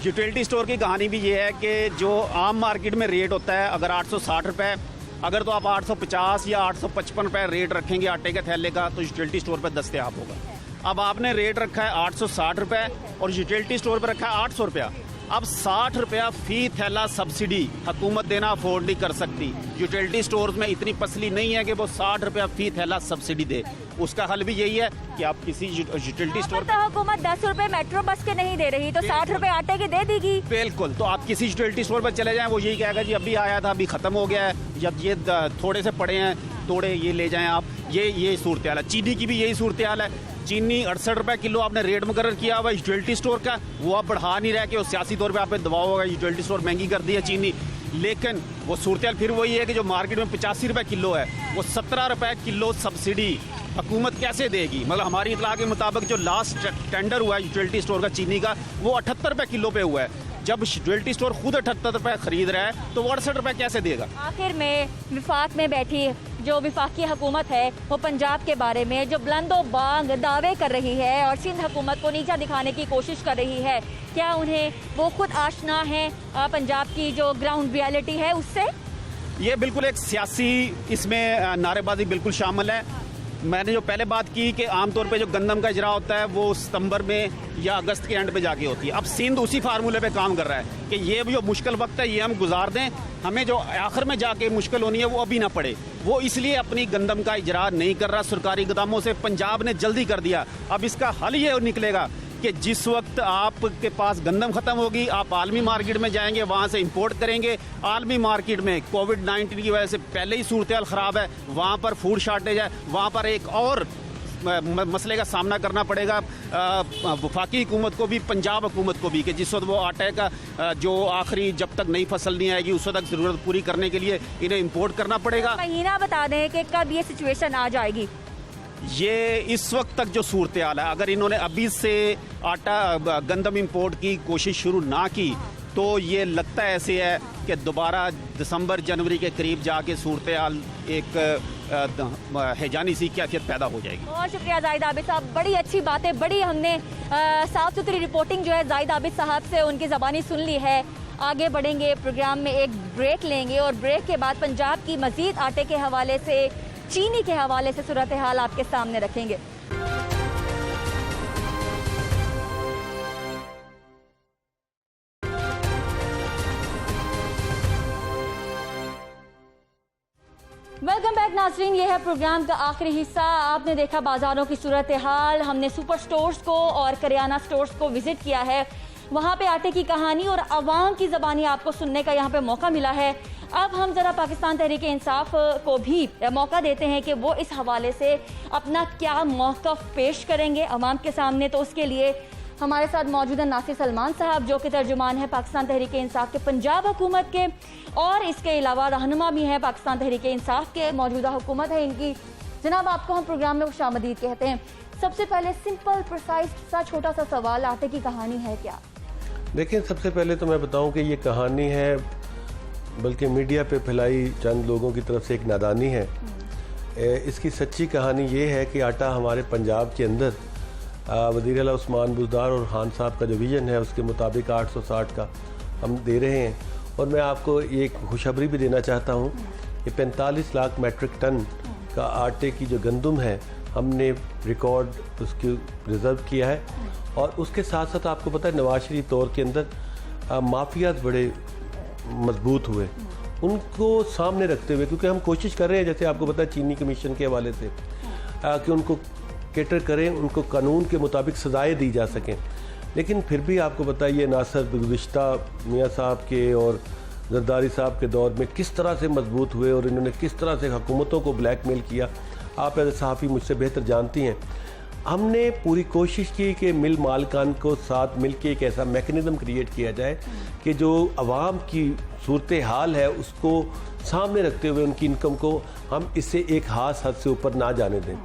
यूटिलिटी स्टोर की कहानी भी ये है कि जो आम मार्केट में रेट होता है अगर 860 रुपये, अगर तो आप 850 या 855 रुपये रेट रखेंगे आटे के थैले का तो यूटिलिटी स्टोर पर दस्तयाब होगा। अब आपने रेट रखा है 860 रुपये और यूटिलिटी स्टोर पर रखा है 800 रुपया। अब 60 रुपया फ़ी थैला सब्सिडी हुकूमत देना अफोर्ड नहीं कर सकती। यूटिलिटी स्टोर्स में इतनी पसली नहीं है कि वो 60 रुपया फ़ी थैला सब्सिडी दे। उसका हल भी यही है कि आप किसी यूटिलिटी स्टोर तो हुकूमत 10 रुपए मेट्रो बस के नहीं दे रही तो 60 रुपए आटे के दे देगी। बिल्कुल, तो आप किसी यूटिलिटी स्टोर पर चले जाएं, वो यही कहेगा जी अभी आया था, अभी ख़त्म हो गया है, जब ये थोड़े से पड़े हैं, थोड़े ये ले जाएं आप। ये सूरत हाल है। चीनी की भी यही सूरत हाल है। चीनी 68 रुपए किलो आपने रेट मुकर्रर किया हुआ यूटिलिटी स्टोर का, वो आप बढ़ा नहीं रहे कि वो सियासी तौर पे आप पे दबाव होगा, यूटिलिटी स्टोर महंगी कर दी है चीनी। लेकिन वो सूरत फिर वही है कि जो मार्केट में 85 रुपए किलो है, वो 17 रुपए किलो सब्सिडी हुकूमत कैसे देगी? मतलब हमारी इतला के मुताबिक जो लास्ट टेंडर हुआ है यूटिलिटी स्टोर का चीनी का, वो 78 रुपए किलो पे हुआ है। जब यूटिलिटी स्टोर खुद 78 रुपए खरीद रहा है तो वो 68 रुपए कैसे देगा? आखिर में विफाक में बैठी जो विफाकी हुकूमत है वो पंजाब के बारे में जो बुलंदो बांग दावे कर रही है और सिंध हुकूमत को नीचा दिखाने की कोशिश कर रही है, क्या उन्हें वो खुद आशना है पंजाब की जो ग्राउंड रियलिटी है उससे? ये बिल्कुल एक सियासी इसमें नारेबाजी बिल्कुल शामिल है। मैंने जो पहले बात की कि आमतौर पे जो गंदम का इजरा होता है वो सितंबर में या अगस्त के एंड पे जाके होती है। अब सिंध उसी फार्मूले पे काम कर रहा है कि ये जो मुश्किल वक्त है ये हम गुजार दें, हमें जो आखिर में जाके मुश्किल होनी है वो अभी ना पड़े। वो इसलिए अपनी गंदम का इजरा नहीं कर रहा सरकारी गोदामों से। पंजाब ने जल्दी कर दिया। अब इसका हल ये निकलेगा कि जिस वक्त आपके पास गंदम खत्म होगी आप आलमी मार्केट में जाएंगे, वहाँ से इंपोर्ट करेंगे। आलमी मार्केट में कोविड-19 की वजह से पहले ही सूरत हाल ख़राब है, वहाँ पर फूड शार्टेज है, वहाँ पर एक और मसले का सामना करना पड़ेगा वफाकी हुकूमत को भी, पंजाब हुकूमत को भी, कि जिस वक्त वो आटे का जो आखिरी जब तक नई फसल नहीं आएगी उस वक्त ज़रूरत पूरी करने के लिए इन्हें इंपोर्ट करना पड़ेगा। महीना बता दें कि कब ये सिचुएशन आ जाएगी? ये इस वक्त तक जो सूरत हाल है, अगर इन्होंने अभी से आटा गंदम इंपोर्ट की कोशिश शुरू ना की तो ये लगता है ऐसे है कि दोबारा दिसंबर जनवरी के करीब जाके सूरत हाल एक हैजानी सी कैफियत पैदा हो जाएगी। बहुत शुक्रिया जाहिद आबिद साहब, बड़ी अच्छी बातें, बड़ी हमने साफ सुथरी रिपोर्टिंग जो है जाहिद आबिद साहब से उनकी ज़बानी सुन ली है। आगे बढ़ेंगे प्रोग्राम में, एक ब्रेक लेंगे और ब्रेक के बाद पंजाब की मजीद आटे के हवाले से, चीनी के हवाले से सूरत हाल आपके सामने रखेंगे। वेलकम बैक नाज़रीन, ये है प्रोग्राम का आखिरी हिस्सा। आपने देखा बाजारों की सूरत हाल, हमने सुपर स्टोर्स को और करियाना स्टोर्स को विजिट किया है, वहाँ पे आटे की कहानी और आवाम की ज़बानी आपको सुनने का यहाँ पे मौका मिला है। अब हम ज़रा पाकिस्तान तहरीक इंसाफ को भी मौका देते हैं कि वो इस हवाले से अपना क्या मौक़िफ़ पेश करेंगे अवाम के सामने। तो उसके लिए हमारे साथ मौजूद है नासिर सलमान साहब, जो कि तर्जुमान है पाकिस्तान तहरीक इंसाफ के पंजाब हुकूमत के, और इसके अलावा रहनुमा भी हैं पाकिस्तान तहरीक इंसाफ के, मौजूदा हुकूमत है इनकी। जनाब, आपको हम प्रोग्राम में खुशामदीद कहते हैं। सबसे पहले सिंपल प्रिसाइज सा छोटा सा सवाल, आटे की कहानी है क्या? देखिए, सबसे पहले तो मैं बताऊं कि ये कहानी है बल्कि मीडिया पे फैलाई चंद लोगों की तरफ से एक नादानी है। इसकी सच्ची कहानी ये है कि आटा हमारे पंजाब के अंदर वज़ीर आला उस्मान बुज़दार और खान साहब का जो विज़न है उसके मुताबिक 860 का हम दे रहे हैं। और मैं आपको एक खुशखबरी भी देना चाहता हूँ कि 45 लाख मेट्रिक टन का आटे की जो गंदम है हमने रिकॉर्ड उसकी रिज़र्व किया है। और उसके साथ साथ आपको पता है नवाज शरीफ दौर के अंदर माफियाज बड़े मजबूत हुए, उनको सामने रखते हुए, क्योंकि हम कोशिश कर रहे हैं जैसे आपको पता है चीनी कमीशन के हवाले से कि उनको कैटर करें, उनको कानून के मुताबिक सजाएं दी जा सकें। लेकिन फिर भी आपको पता है ये नासर गुज़िश्ता मियाँ साहब के और जरदारी साहब के दौर में किस तरह से मजबूत हुए और इन्होंने किस तरह से हुकूमतों को ब्लैकमेल किया, आप एज सहाफ़ी मुझसे बेहतर जानती हैं। हमने पूरी कोशिश की कि मिल मालिकान को साथ मिल के एक ऐसा मैकेनिज़्म क्रिएट किया जाए कि जो आवाम की सूरत हाल है उसको सामने रखते हुए उनकी इनकम को हम इससे एक खास हद से ऊपर ना जाने दें।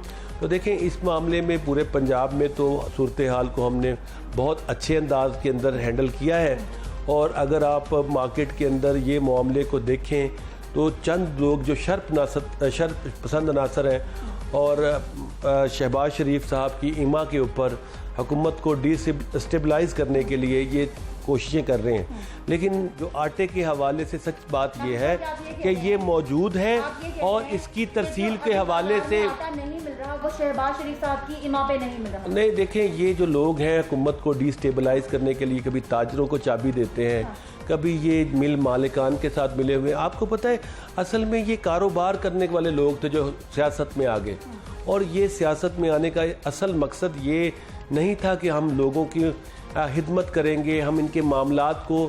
तो देखें, इस मामले में पूरे पंजाब में तो सूरत हाल को हमने बहुत अच्छे अंदाज के अंदर हैंडल किया है। और अगर आप मार्केट के अंदर ये मामले को देखें तो चंद लोग जो शर्प पसंद अनासर हैं और शहबाज शरीफ साहब की इमा के ऊपर हुकूमत को डिस्टेबलाइज़ करने के लिए ये कोशिशें कर रहे हैं। लेकिन जो आटे के हवाले से सच बात ये है कि ये मौजूद है और इसकी तरसील के हवाले से नहीं मिल रहा, वो शहबाज शरीफ साहब की इमा पे नहीं मिल रहा। नहीं, देखें, ये जो लोग हैं हुकूमत को डिस्टेबलाइज़ करने के लिए कभी ताजरों को चाबी देते हैं, कभी ये मिल मालिकान के साथ मिले हुए। आपको पता है असल में ये कारोबार करने वाले लोग थे जो सियासत में आ गए, और ये सियासत में आने का असल मकसद ये नहीं था कि हम लोगों की खिदमत करेंगे, हम इनके मामलात को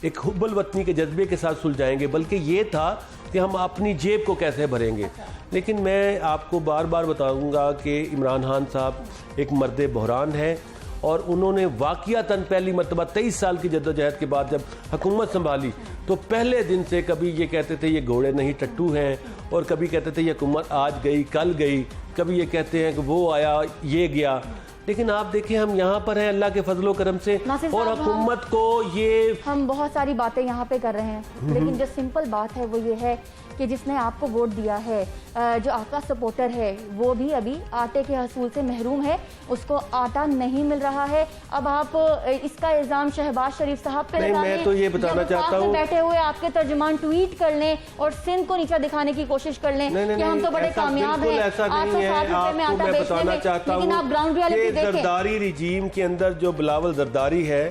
एक हुब्बुल वतनी के जज्बे के साथ सुलझाएंगे, बल्कि ये था कि हम अपनी जेब को कैसे भरेंगे। लेकिन मैं आपको बार बार बताऊंगा कि इमरान खान साहब एक मर्द बहरान है और उन्होंने वाक़ियतन पहली मरतबा 23 साल की जद्दोजहद के बाद जब हुकूमत संभाली तो पहले दिन से कभी ये कहते थे ये घोड़े नहीं टट्टू हैं, और कभी कहते थे ये हुकूमत आज गई कल गई, कभी ये कहते हैं कि वो आया ये गया। लेकिन आप देखें हम यहाँ पर हैं अल्लाह के फजलो करम से, और हुकूमत को ये हम बहुत सारी बातें यहाँ पे कर रहे हैं, लेकिन जो सिंपल बात है वो ये है कि जिसने आपको वोट दिया है, जो आपका सपोर्टर है, वो भी अभी आटे के हसूल से महरूम है, उसको आटा नहीं मिल रहा है। अब आप इसका इल्जाम शहबाज शरीफ साहब पे लगा मैं तो ये बताना चाहता हूँ, बैठे हुए आपके तर्जुमान ट्वीट कर लें और सिंध को नीचा दिखाने की कोशिश कर लें कि हम तो बड़े कामयाब हैं, 860 रुपए में आटा बेचने में, लेकिन आप ग्राउंड रियलिटी देखें। जरदारी रिजीम के अंदर जो बिलावल जरदारी है,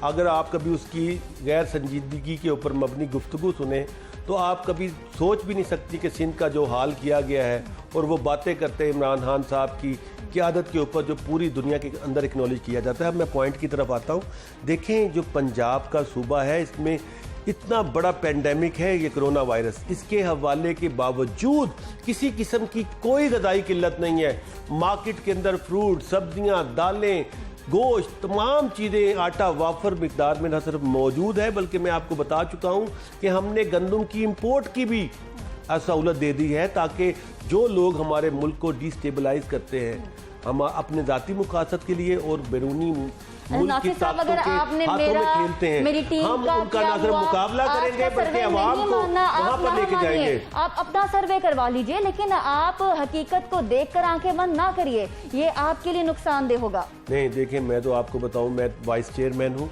अगर आप कभी उसकी गैर संजीदगी के ऊपर मबनी गुफ्तगू सुने तो आप कभी सोच भी नहीं सकती कि सिंध का जो हाल किया गया है, और वो बातें करते हैं इमरान खान साहब की क़यादत के ऊपर जो पूरी दुनिया के अंदर एक्नॉलेज किया जाता है। अब मैं पॉइंट की तरफ आता हूँ। देखें जो पंजाब का सूबा है, इसमें इतना बड़ा पेंडेमिक है ये कोरोना वायरस, इसके हवाले के बावजूद किसी किस्म की कोई ग़िज़ाई किल्लत नहीं है। मार्केट के अंदर फ्रूट, सब्जियां, दालें, गोश्त, तमाम चीज़ें, आटा वाफर मिकदार में न सिर्फ मौजूद है, बल्कि मैं आपको बता चुका हूँ कि हमने गंदम की इंपोर्ट की भी सहूलत दे दी है, ताकि जो लोग हमारे मुल्क को डिस्टेबलाइज करते हैं हम अपने ज़ाती मुकासद के लिए और बैरूनी मुल्क की ताकतों के हाथों में खेलते हैं, हम उनका ना सिर्फ मुकाबला करेंगे बल्कि अवाम को वहाँ पर लेके जाएंगे। आप अपना सर्वे करवा लीजिए, लेकिन आप हकीकत को देखकर आंखें बंद ना करिए, ये आपके लिए नुकसानदेह होगा। नहीं देखिए, मैं तो आपको बताऊं, मैं वाइस चेयरमैन हूँ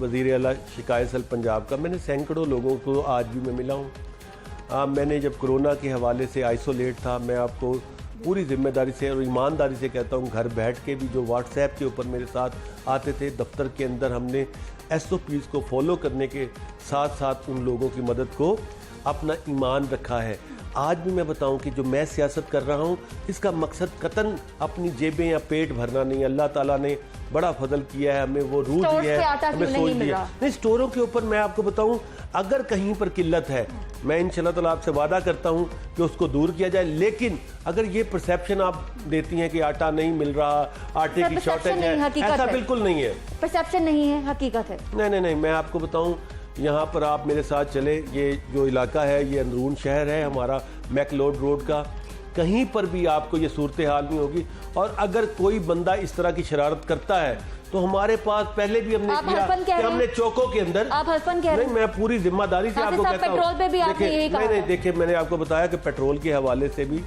वज़ीर आला शिकायत सेल पंजाब का। मैंने सैकड़ों लोगों को आज भी मैं मिला हूँ। मैंने जब कोरोना के हवाले से आइसोलेट था, मैं आपको पूरी जिम्मेदारी से और ईमानदारी से कहता हूँ, घर बैठ के भी जो व्हाट्सएप के ऊपर मेरे साथ आते थे, दफ्तर के अंदर हमने SOPs को फॉलो करने के साथ साथ उन लोगों की मदद को अपना ईमान रखा है। आज भी मैं बताऊं कि जो मैं सियासत कर रहा हूं, इसका मकसद कतन अपनी जेबें या पेट भरना नहीं। अल्लाह ताला ने बड़ा फजल किया है, हमें वो रूह दी है, हमें सोच दिया। नहीं, स्टोरों के ऊपर मैं आपको बताऊं, अगर कहीं पर किल्लत है, मैं इंशाल्लाह ताला आपसे वादा करता हूं कि उसको दूर किया जाए। लेकिन अगर ये परसेप्शन आप देती हैं कि आटा नहीं मिल रहा, आटे की शॉर्टेज है, ऐसा बिल्कुल नहीं है। परसेप्शन नहीं है, हकीकत है। नहीं, मैं आपको बताऊं, यहाँ पर आप मेरे साथ चले, ये जो इलाका है ये अंदरून शहर है हमारा, मैकलोड रोड का, कहीं पर भी आपको ये सूरत हाल नहीं होगी। और अगर कोई बंदा इस तरह की शरारत करता है तो हमारे पास पहले भी हमने किया कि हमने चौकों के अंदर, आप हल्फन कह रहे हैं? नहीं, मैं पूरी जिम्मेदारी से आपको कहता हूँ। पेट्रोल पे भी आपने यही कहा। नहीं, देखिए मैंने आपको बताया कि पेट्रोल के हवाले से भी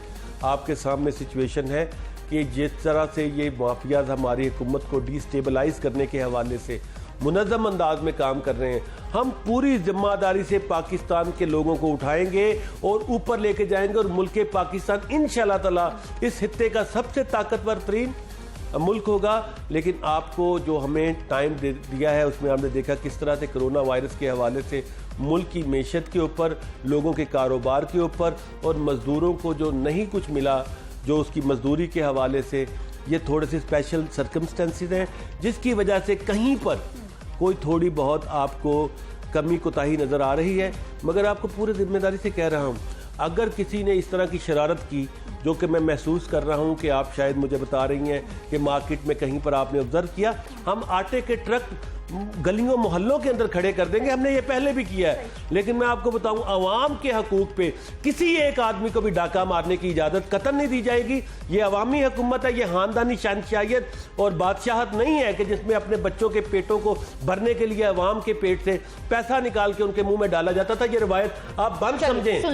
आपके सामने सिचुएशन है कि जिस तरह से ये माफियाज हमारी हुकूमत को डिस्टेबलाइज करने के हवाले से मुनज़्ज़म अंदाज में काम कर रहे हैं, हम पूरी जिम्मेदारी से पाकिस्तान के लोगों को उठाएंगे और ऊपर लेके जाएंगे, और मुल्क पाकिस्तान इंशाअल्लाह ताला इस खित्ते का सबसे ताकतवर तरीन मुल्क होगा। लेकिन आपको जो हमें टाइम दे दिया है, उसमें हमने देखा किस तरह से कोरोना वायरस के हवाले से मुल्क की मैशत के ऊपर, लोगों के कारोबार के ऊपर, और मज़दूरों को जो नहीं कुछ मिला, जो उसकी मजदूरी के हवाले से, ये थोड़े से स्पेशल सर्कमस्टेंसेस हैं जिसकी वजह से कहीं पर कोई थोड़ी बहुत आपको कमी कोताही नज़र आ रही है। मगर आपको पूरी जिम्मेदारी से कह रहा हूँ, अगर किसी ने इस तरह की शरारत की, जो कि मैं महसूस कर रहा हूँ कि आप शायद मुझे बता रही हैं कि मार्केट में कहीं पर आपने ऑब्जर्व किया, हम आटे के ट्रक गलियों मोहल्लों के अंदर खड़े कर देंगे, हमने ये पहले भी किया है। लेकिन मैं आपको बताऊं, अवाम के हकूक पे किसी एक आदमी को भी डाका मारने की इजाज़त कतई नहीं दी जाएगी। ये अवामी हुकूमत है, ये खानदानी शहनशाहियत और बादशाहत नहीं है कि जिसमें अपने बच्चों के पेटों को भरने के लिए अवाम के पेट से पैसा निकाल के उनके मुंह में डाला जाता था। ये रवायत आप बंद समझें। सुन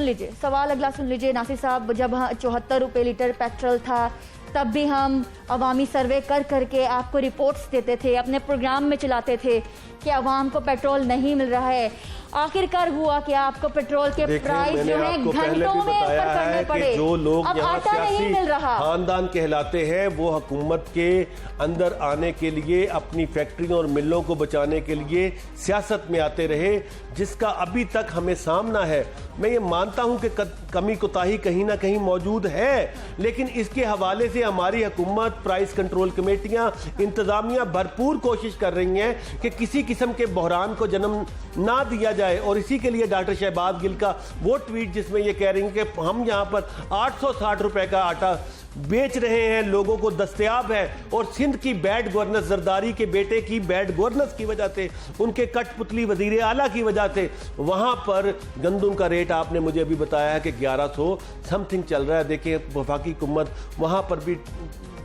लीजिए सवाल अगला सुन लीजिए नासिर साहब। जब 74 रुपये लीटर पेट्रोल था, तब भी हम अवामी सर्वे कर करके आपको रिपोर्ट्स देते थे, अपने प्रोग्राम में चलाते थे कि अवाम को पेट्रोल नहीं मिल रहा है। आखिरकार हुआ क्या? आपको पेट्रोल के देखिए, प्राइस मैंने जो है आपको पहले घंटों भी में बताया ऊपर करने है पड़े। कि जो लोग अब यहाँ आटा नहीं मिल रहा। सियासी खानदान कहलाते हैं वो हुकूमत के अंदर आने के लिए, अपनी फैक्ट्रियों और मिलों को बचाने के लिए सियासत में आते रहे, जिसका अभी तक हमें सामना है। मैं ये मानता हूं कि कमी कोताही कहीं ना कहीं मौजूद है, लेकिन इसके हवाले से हमारी हुकूमत, प्राइस कंट्रोल कमेटियां, इंतजामिया भरपूर कोशिश कर रही हैं कि किसी किस्म के बहरान को जन्म ना दिया जाए। और इसी के लिए डॉक्टर शहबाज गिल का वो ट्वीट जिसमें ये कह रही हैं कि हम यहाँ पर 860 रुपए का आटा बेच रहे हैं, लोगों को दस्तयाब है, और सिंध की बैड गवर्नेंस, जरदारी के बेटे की बैड गवर्नेंस की वजह से, उनके कठपुतली वजीर आला की वजह से वहां पर गंदम का रेट आपने मुझे अभी बताया है कि 1100 समथिंग चल रहा है। देखिए वफाकी हुकूमत वहां पर भी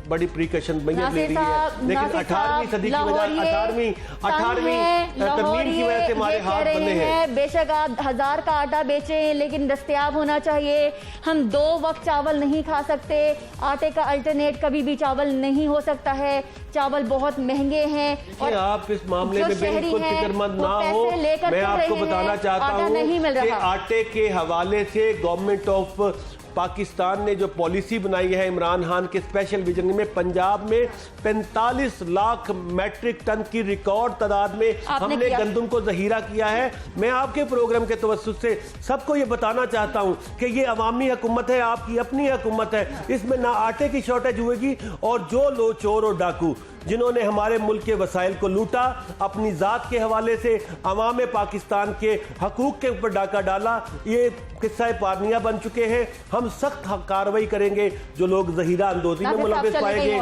बड़ी प्रिकॉशन ले रही है, लेकिन 18वीं सदी की वजह 18वीं तरमीम की वजह से हमारे हाथ बंधे हैं। बेशक आप 1000 का आटा बेचें, लेकिन दस्तयाब होना चाहिए। हम 2 वक्त चावल नहीं खा सकते, आटे का अल्टरनेट कभी भी चावल नहीं हो सकता है। चावल बहुत महंगे हैं और आप इस मामले में बिल्कुल फिक्रमंद ना हो। मैं आपको बताना चाहता हूँ कि आटे के हवाले से गवर्नमेंट ऑफ पाकिस्तान ने जो पॉलिसी बनाई है इमरान खान के स्पेशल विजन में, पंजाब में 45 लाख मैट्रिक टन की रिकॉर्ड तादाद में हमने गंदम को जहीरा किया है। मैं आपके प्रोग्राम के तवज्जुह से सबको ये बताना चाहता हूं कि ये अवामी हुकूमत है, आपकी अपनी हुकूमत है। इसमें ना आटे की शॉर्टेज होगी, और जो लो चोर और डाकू जिन्होंने हमारे मुल्क के वसाइल को लूटा, अपनी जात के हवाले से अवाम पाकिस्तान के हकूक के ऊपर डाका डाला, ये किस्सा पारनिया बन चुके हैं। हम सख्त कार्रवाई करेंगे जो लोग जहीरा अंदोजी में मुलव्वस पाए गए। कहीं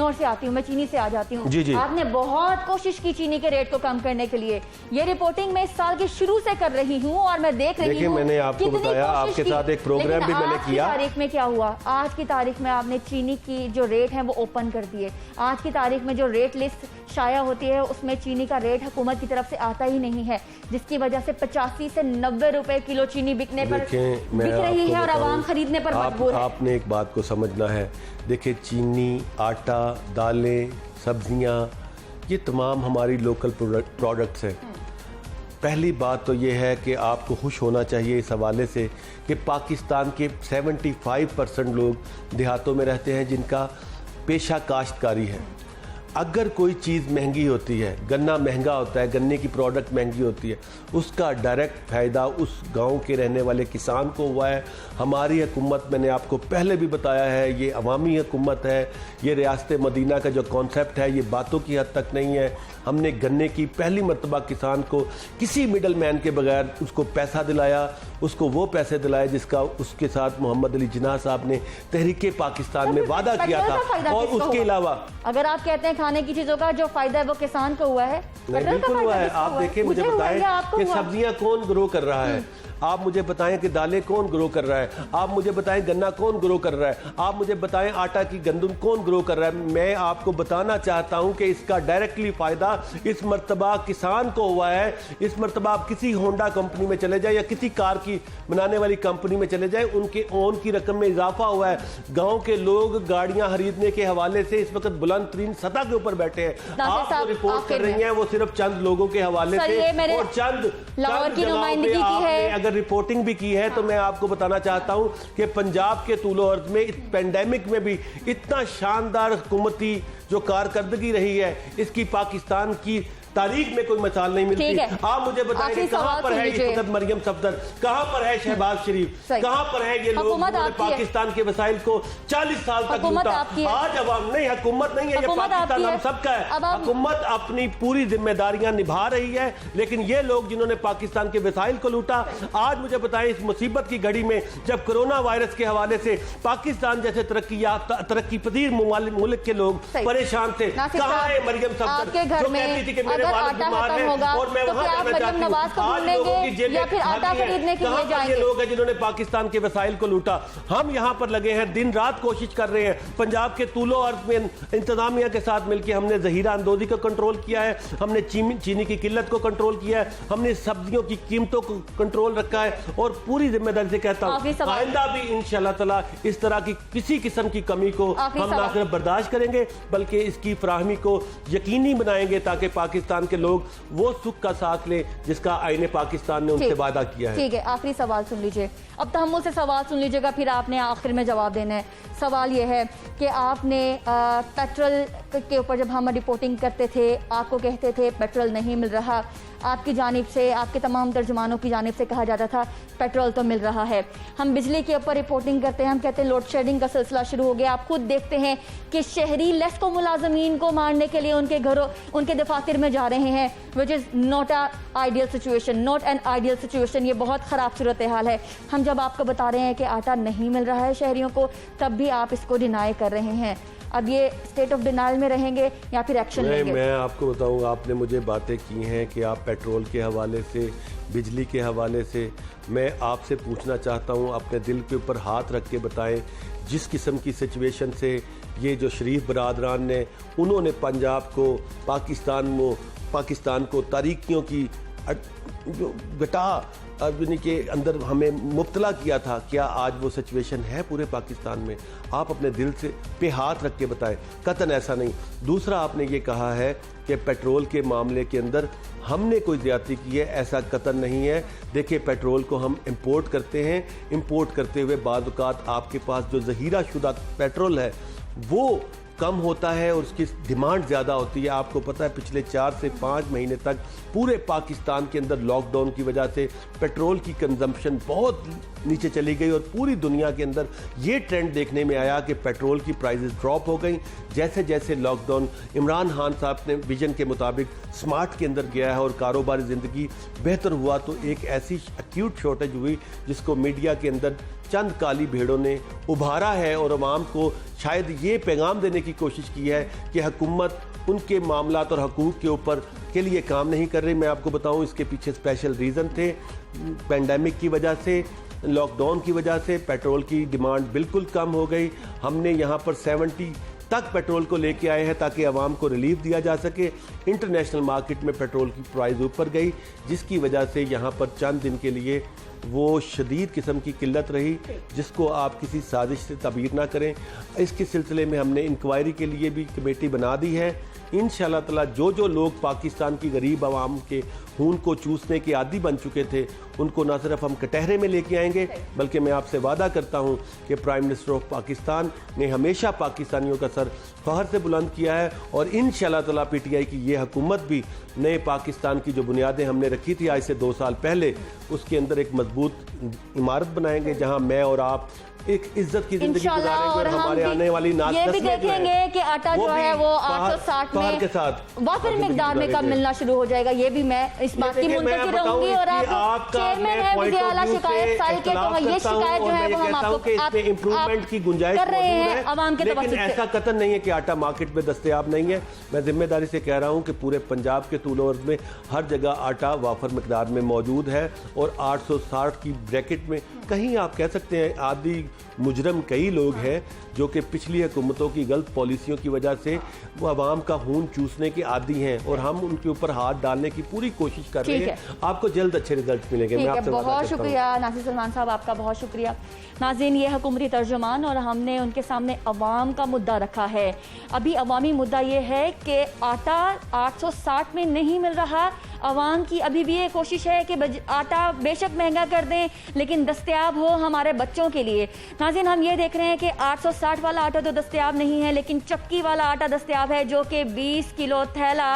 और से आती हूँ, मैं चीनी से आ जाती हूँ। जी। आपने बहुत कोशिश की चीनी के रेट को कम करने के लिए। ये रिपोर्टिंग मैं इस साल के शुरू से कर रही हूँ और मैं देख रही हूँ। मैंने आपको बताया, आपके साथ एक प्रोग्राम भी मैंने किया। तारीख में क्या हुआ? आज की तारीख में आपने चीनी की जो रेट है वो ओपन कर दिए। आज की तारीख में जो रेट लिस्ट शाया होती है उसमें चीनी का रेट हुकूमत की तरफ से आता ही नहीं है, जिसकी वजह से 85 से 90 रुपए किलो चीनी बिकने पर बिक रही है और आवाम खरीदने पर मजबूर है। आपने एक बात को समझना है। देखिए चीनी, आटा, दालें, सब्जियां, ये तमाम हमारी लोकल प्रोडक्ट्स हैं। पहली बात तो ये है कि आपको खुश होना चाहिए इस हवाले से कि पाकिस्तान के 75% लोग देहातों में रहते हैं जिनका पेशा काश्तकारी है। अगर कोई चीज़ महंगी होती है, गन्ना महंगा होता है, गन्ने की प्रोडक्ट महंगी होती है, उसका डायरेक्ट फ़ायदा उस गांव के रहने वाले किसान को हुआ है। हमारी हुकूमत, मैंने आपको पहले भी बताया है, ये अवामी हुकूमत है। ये रियासत मदीना का जो कॉन्सेप्ट है ये बातों की हद तक नहीं है। हमने गन्ने की पहली मरतबा किसान को किसी मिडल मैन के बगैर उसको पैसा दिलाया, उसको वो पैसे दिलाए जिसका उसके साथ मोहम्मद अली जिन्ना साहब ने तहरीके पाकिस्तान में वादा किया था। और उसके अलावा अगर आप कहते हैं खाने की चीजों का जो फायदा है वो किसान को हुआ है, बिल्कुल हुआ है। आप देखिए, मुझे बताएं कि सब्जियां कौन ग्रो कर रहा है, आप मुझे बताएं कि दालें कौन ग्रो कर रहा है, आप मुझे बताएं गन्ना कौन ग्रो कर रहा है, आप मुझे बताएं आटा की गंदम कौन ग्रो कर रहा है। मैं आपको बताना चाहता हूं कि इसका डायरेक्टली फायदा इस मर्तबा किसान को हुआ है। इस मर्तबा आप किसी होंडा कंपनी में चले जाए या किसी कार की बनाने वाली कंपनी में चले जाए, उनके ओन की रकम में इजाफा हुआ है। गाँव के लोग गाड़ियां खरीदने के हवाले से इस वक्त बुलंद तरीन सतह के ऊपर बैठे हैं। आप जो रिपोर्ट कर रही हैं वो सिर्फ चंद लोगों के हवाले से और चंद लाहौर की नुमाइंदगी की है। अगर रिपोर्टिंग भी की है तो मैं आपको बताना चाहता हूं कि पंजाब के तूलो अर्ज में पैंडेमिक में भी इतना शानदार हुकूमती जो कारकर्दगी रही है, इसकी पाकिस्तान की तारीख में कोई मिसाल नहीं मिलती। आप मुझे बताएं कि कहां पर है इस वक्त मरियम सफदर, कहां पर है शहबाज शरीफ, कहां पर है ये लोग पाकिस्तान के वसाइल को 40 साल तक लूटा। आज अवाम नहीं, हुकूमत नहीं है, ये पाकिस्तान हम सबका है। हुकूमत अपनी पूरी जिम्मेदारियां निभा रही है, लेकिन ये लोग जिन्होंने पाकिस्तान के वसाइल को लूटा, आज मुझे बताएं इस मुसीबत की घड़ी में जब कोरोना वायरस के हवाले से पाकिस्तान जैसे तरक्की पजीर मुल्क के लोग परेशान थे, कहां है मरियम सफदर जो कहती थी कि मेरे आटा खत्म होगा तो क्या आप मरियम नवाज को ढूंढेंगे या फिर आटा खरीदने के लिए जाएंगे? ये लोग हैं जिन्होंने पाकिस्तान के वसाइल को लूटा। हम यहाँ पर लगे हैं, दिन रात कोशिश कर रहे हैं। पंजाब के तूलो अर्ज में इंतजामिया के साथ मिलकर हमने जहीरा अंदोजी को कंट्रोल किया है, हमने चीनी की किल्लत को कंट्रोल किया है, हमने सब्जियों की कीमतों को कंट्रोल रखा है और पूरी जिम्मेदारी से कहता हूँ आइंदा भी इंशाल्लाह ताला इस तरह की किसी किस्म की कमी को हम ना सिर्फ बर्दाश्त करेंगे बल्कि इसकी फराहमी को यकीनी बनाएंगे ताकि पाकिस्तान पाकिस्तान के लोग वो सुख का साथ लें जिसका आईने पाकिस्तान ने उनसे वादा किया है। ठीक है, आखिरी सवाल सुन लीजिए, अब तहम्मुल से सवाल सुन लीजिएगा, फिर आपने आखिर में जवाब देना है। सवाल ये है कि आपने पेट्रोल के ऊपर जब हम रिपोर्टिंग करते थे आपको कहते थे पेट्रोल नहीं मिल रहा, आपकी जानिब से, आपके तमाम तर्जुमानों की जानिब से कहा जाता था पेट्रोल तो मिल रहा है। हम बिजली के ऊपर रिपोर्टिंग करते हैं, हम कहते हैं लोड शेडिंग का सिलसिला शुरू हो गया। आप खुद देखते हैं कि शहरी लेस्को मुलाजमीन को मारने के लिए उनके घरों, उनके दफातर में जा रहे हैं, which is not a ideal situation, not an ideal situation. ये बहुत ख़राब सूरत हाल है। हम जब आपको बता रहे हैं कि आटा नहीं मिल रहा है शहरियों को, तब भी आप इसको डिनाई कर रहे हैं। अब ये स्टेट ऑफ डिनाइल में रहेंगे या फिर एक्शन लेंगे? मैं आपको बताऊंगा, आपने मुझे बातें की हैं कि आप पेट्रोल के हवाले से, बिजली के हवाले से, मैं आपसे पूछना चाहता हूं, अपने दिल के ऊपर हाथ रख के बताएं, जिस किस्म की सिचुएशन से ये जो शरीफ बरादरान ने, उन्होंने पंजाब को, पाकिस्तान को तारीकियों की घटा के अंदर हमें मुब्तला किया था, क्या आज वो सिचुएशन है पूरे पाकिस्तान में? आप अपने दिल से पे हाथ रख के बताएं, कतन ऐसा नहीं। दूसरा, आपने ये कहा है कि पेट्रोल के मामले के अंदर हमने कोई ज़्यादती की है, ऐसा कतन नहीं है। देखिए, पेट्रोल को हम इंपोर्ट करते हैं, इंपोर्ट करते हुए बाद औक़ात आपके पास जो ज़हीरा शुदा पेट्रोल है वो कम होता है और उसकी डिमांड ज़्यादा होती है। आपको पता है पिछले 4 से 5 महीने तक पूरे पाकिस्तान के अंदर लॉकडाउन की वजह से पेट्रोल की कंजम्पशन बहुत नीचे चली गई और पूरी दुनिया के अंदर ये ट्रेंड देखने में आया कि पेट्रोल की प्राइसेस ड्रॉप हो गई। जैसे जैसे लॉकडाउन इमरान खान साहब ने विजन के मुताबिक स्मार्ट के अंदर गया है और कारोबारी ज़िंदगी बेहतर हुआ, तो एक ऐसी एक्यूट शॉर्टेज हुई जिसको मीडिया के अंदर चंद काली भेड़ों ने उभारा है और अवाम को शायद ये पैगाम देने की कोशिश की है कि हुकूमत उनके मामलात और हकूक़ के ऊपर के लिए काम नहीं कर रही। मैं आपको बताऊं, इसके पीछे स्पेशल रीज़न थे। पेंडेमिक की वजह से, लॉकडाउन की वजह से पेट्रोल की डिमांड बिल्कुल कम हो गई। हमने यहाँ पर 70 तक पेट्रोल को लेके आए हैं ताकि आवाम को रिलीफ दिया जा सके। इंटरनेशनल मार्केट में पेट्रोल की प्राइस ऊपर गई, जिसकी वजह से यहाँ पर चंद दिन के लिए वो शदीद किस्म की किल्लत रही, जिसको आप किसी साजिश से तबीर ना करें। इसके सिलसिले में हमने इंक्वायरी के लिए भी कमेटी बना दी है। इंशाअल्लाह ताला जो लोग पाकिस्तान की गरीब आवाम के खून को चूसने के आदी बन चुके थे, उनको ना सिर्फ हम कटहरे में लेके आएंगे, बल्कि मैं आपसे वादा करता हूं कि प्राइम मिनिस्टर ऑफ पाकिस्तान ने हमेशा पाकिस्तानियों का सर फख्र से बुलंद किया है और इंशाअल्लाह ताला पीटीआई की ये हुकूमत भी नए पाकिस्तान की जो बुनियादें हमने रखी थी आज से 2 साल पहले, उसके अंदर एक मजबूत इमारत बनाएंगे जहां मैं और आप एक इज्जत की जिंदगी गुजारेंगे और हमारे आने वाली ये भी देखेंगे कि आटा जो है वो 860 में के साथ वाफिर मिकदार में कम मिलना शुरू हो जाएगा। ये भी मैं इस बात की मुंतज़िर रहूंगी और आप चेयरमैन है मुझे आला शिकायत फाइल के, तो ये शिकायत जो है वो हम आपको इम्प्रूवमेंट की गुंजाइश कर रहे हैं आवाम के लेकिन ऐसा कतन नहीं है कि आटा मार्केट में दस्तयाब नहीं है। मैं जिम्मेदारी से कह रहा हूँ कि पूरे पंजाब के तूल अर्ज़ में हर जगह आटा वाफर मिकदार में मौजूद है और 860 की ब्रैकेट में कहीं आप कह सकते हैं आदि मुजरम कई लोग हैं जो कि पिछली हुकूमतों की गलत पॉलिसियों की वजह से वो आवाम का खून चूसने के आदी हैं और हम उनके ऊपर हाथ डालने की पूरी कोशिश कर रहे हैं। आपको जल्द अच्छे रिजल्ट मिलेंगे। मैं आपसे बहुत शुक्रिया नासिर सलमान साहब, आपका बहुत शुक्रिया। नाज़रीन, ये हुकूमती तर्जुमान और हमने उनके सामने अवाम का मुद्दा रखा है। अभी अवामी मुद्दा ये है कि आटा 860 में नहीं मिल रहा। अवाम की अभी भी ये कोशिश है कि आटा बेशक महंगा कर दें लेकिन दस्तयाब हो हमारे बच्चों के लिए। नाज़रीन, हम ये देख रहे हैं कि 860 वाला आटा तो दस्तयाब नहीं है, लेकिन चक्की वाला आटा दस्तयाब है जो कि 20 किलो थैला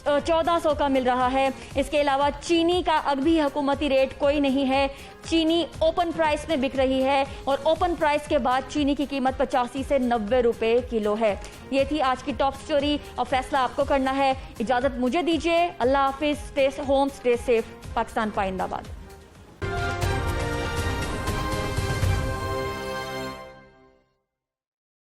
1400 का मिल रहा है। इसके अलावा चीनी का अभी हुकूमती रेट कोई नहीं है। चीनी ओपन प्राइस में बिक रही है और ओपन प्राइस के बाद चीनी की कीमत 85 से 90 रुपए किलो है। ये थी आज की टॉप स्टोरी और फैसला आपको करना है। इजाज़त मुझे दीजिए। अल्लाह हाफिज़। Stay home, stay safe. Pakistan पाइंदाबाद।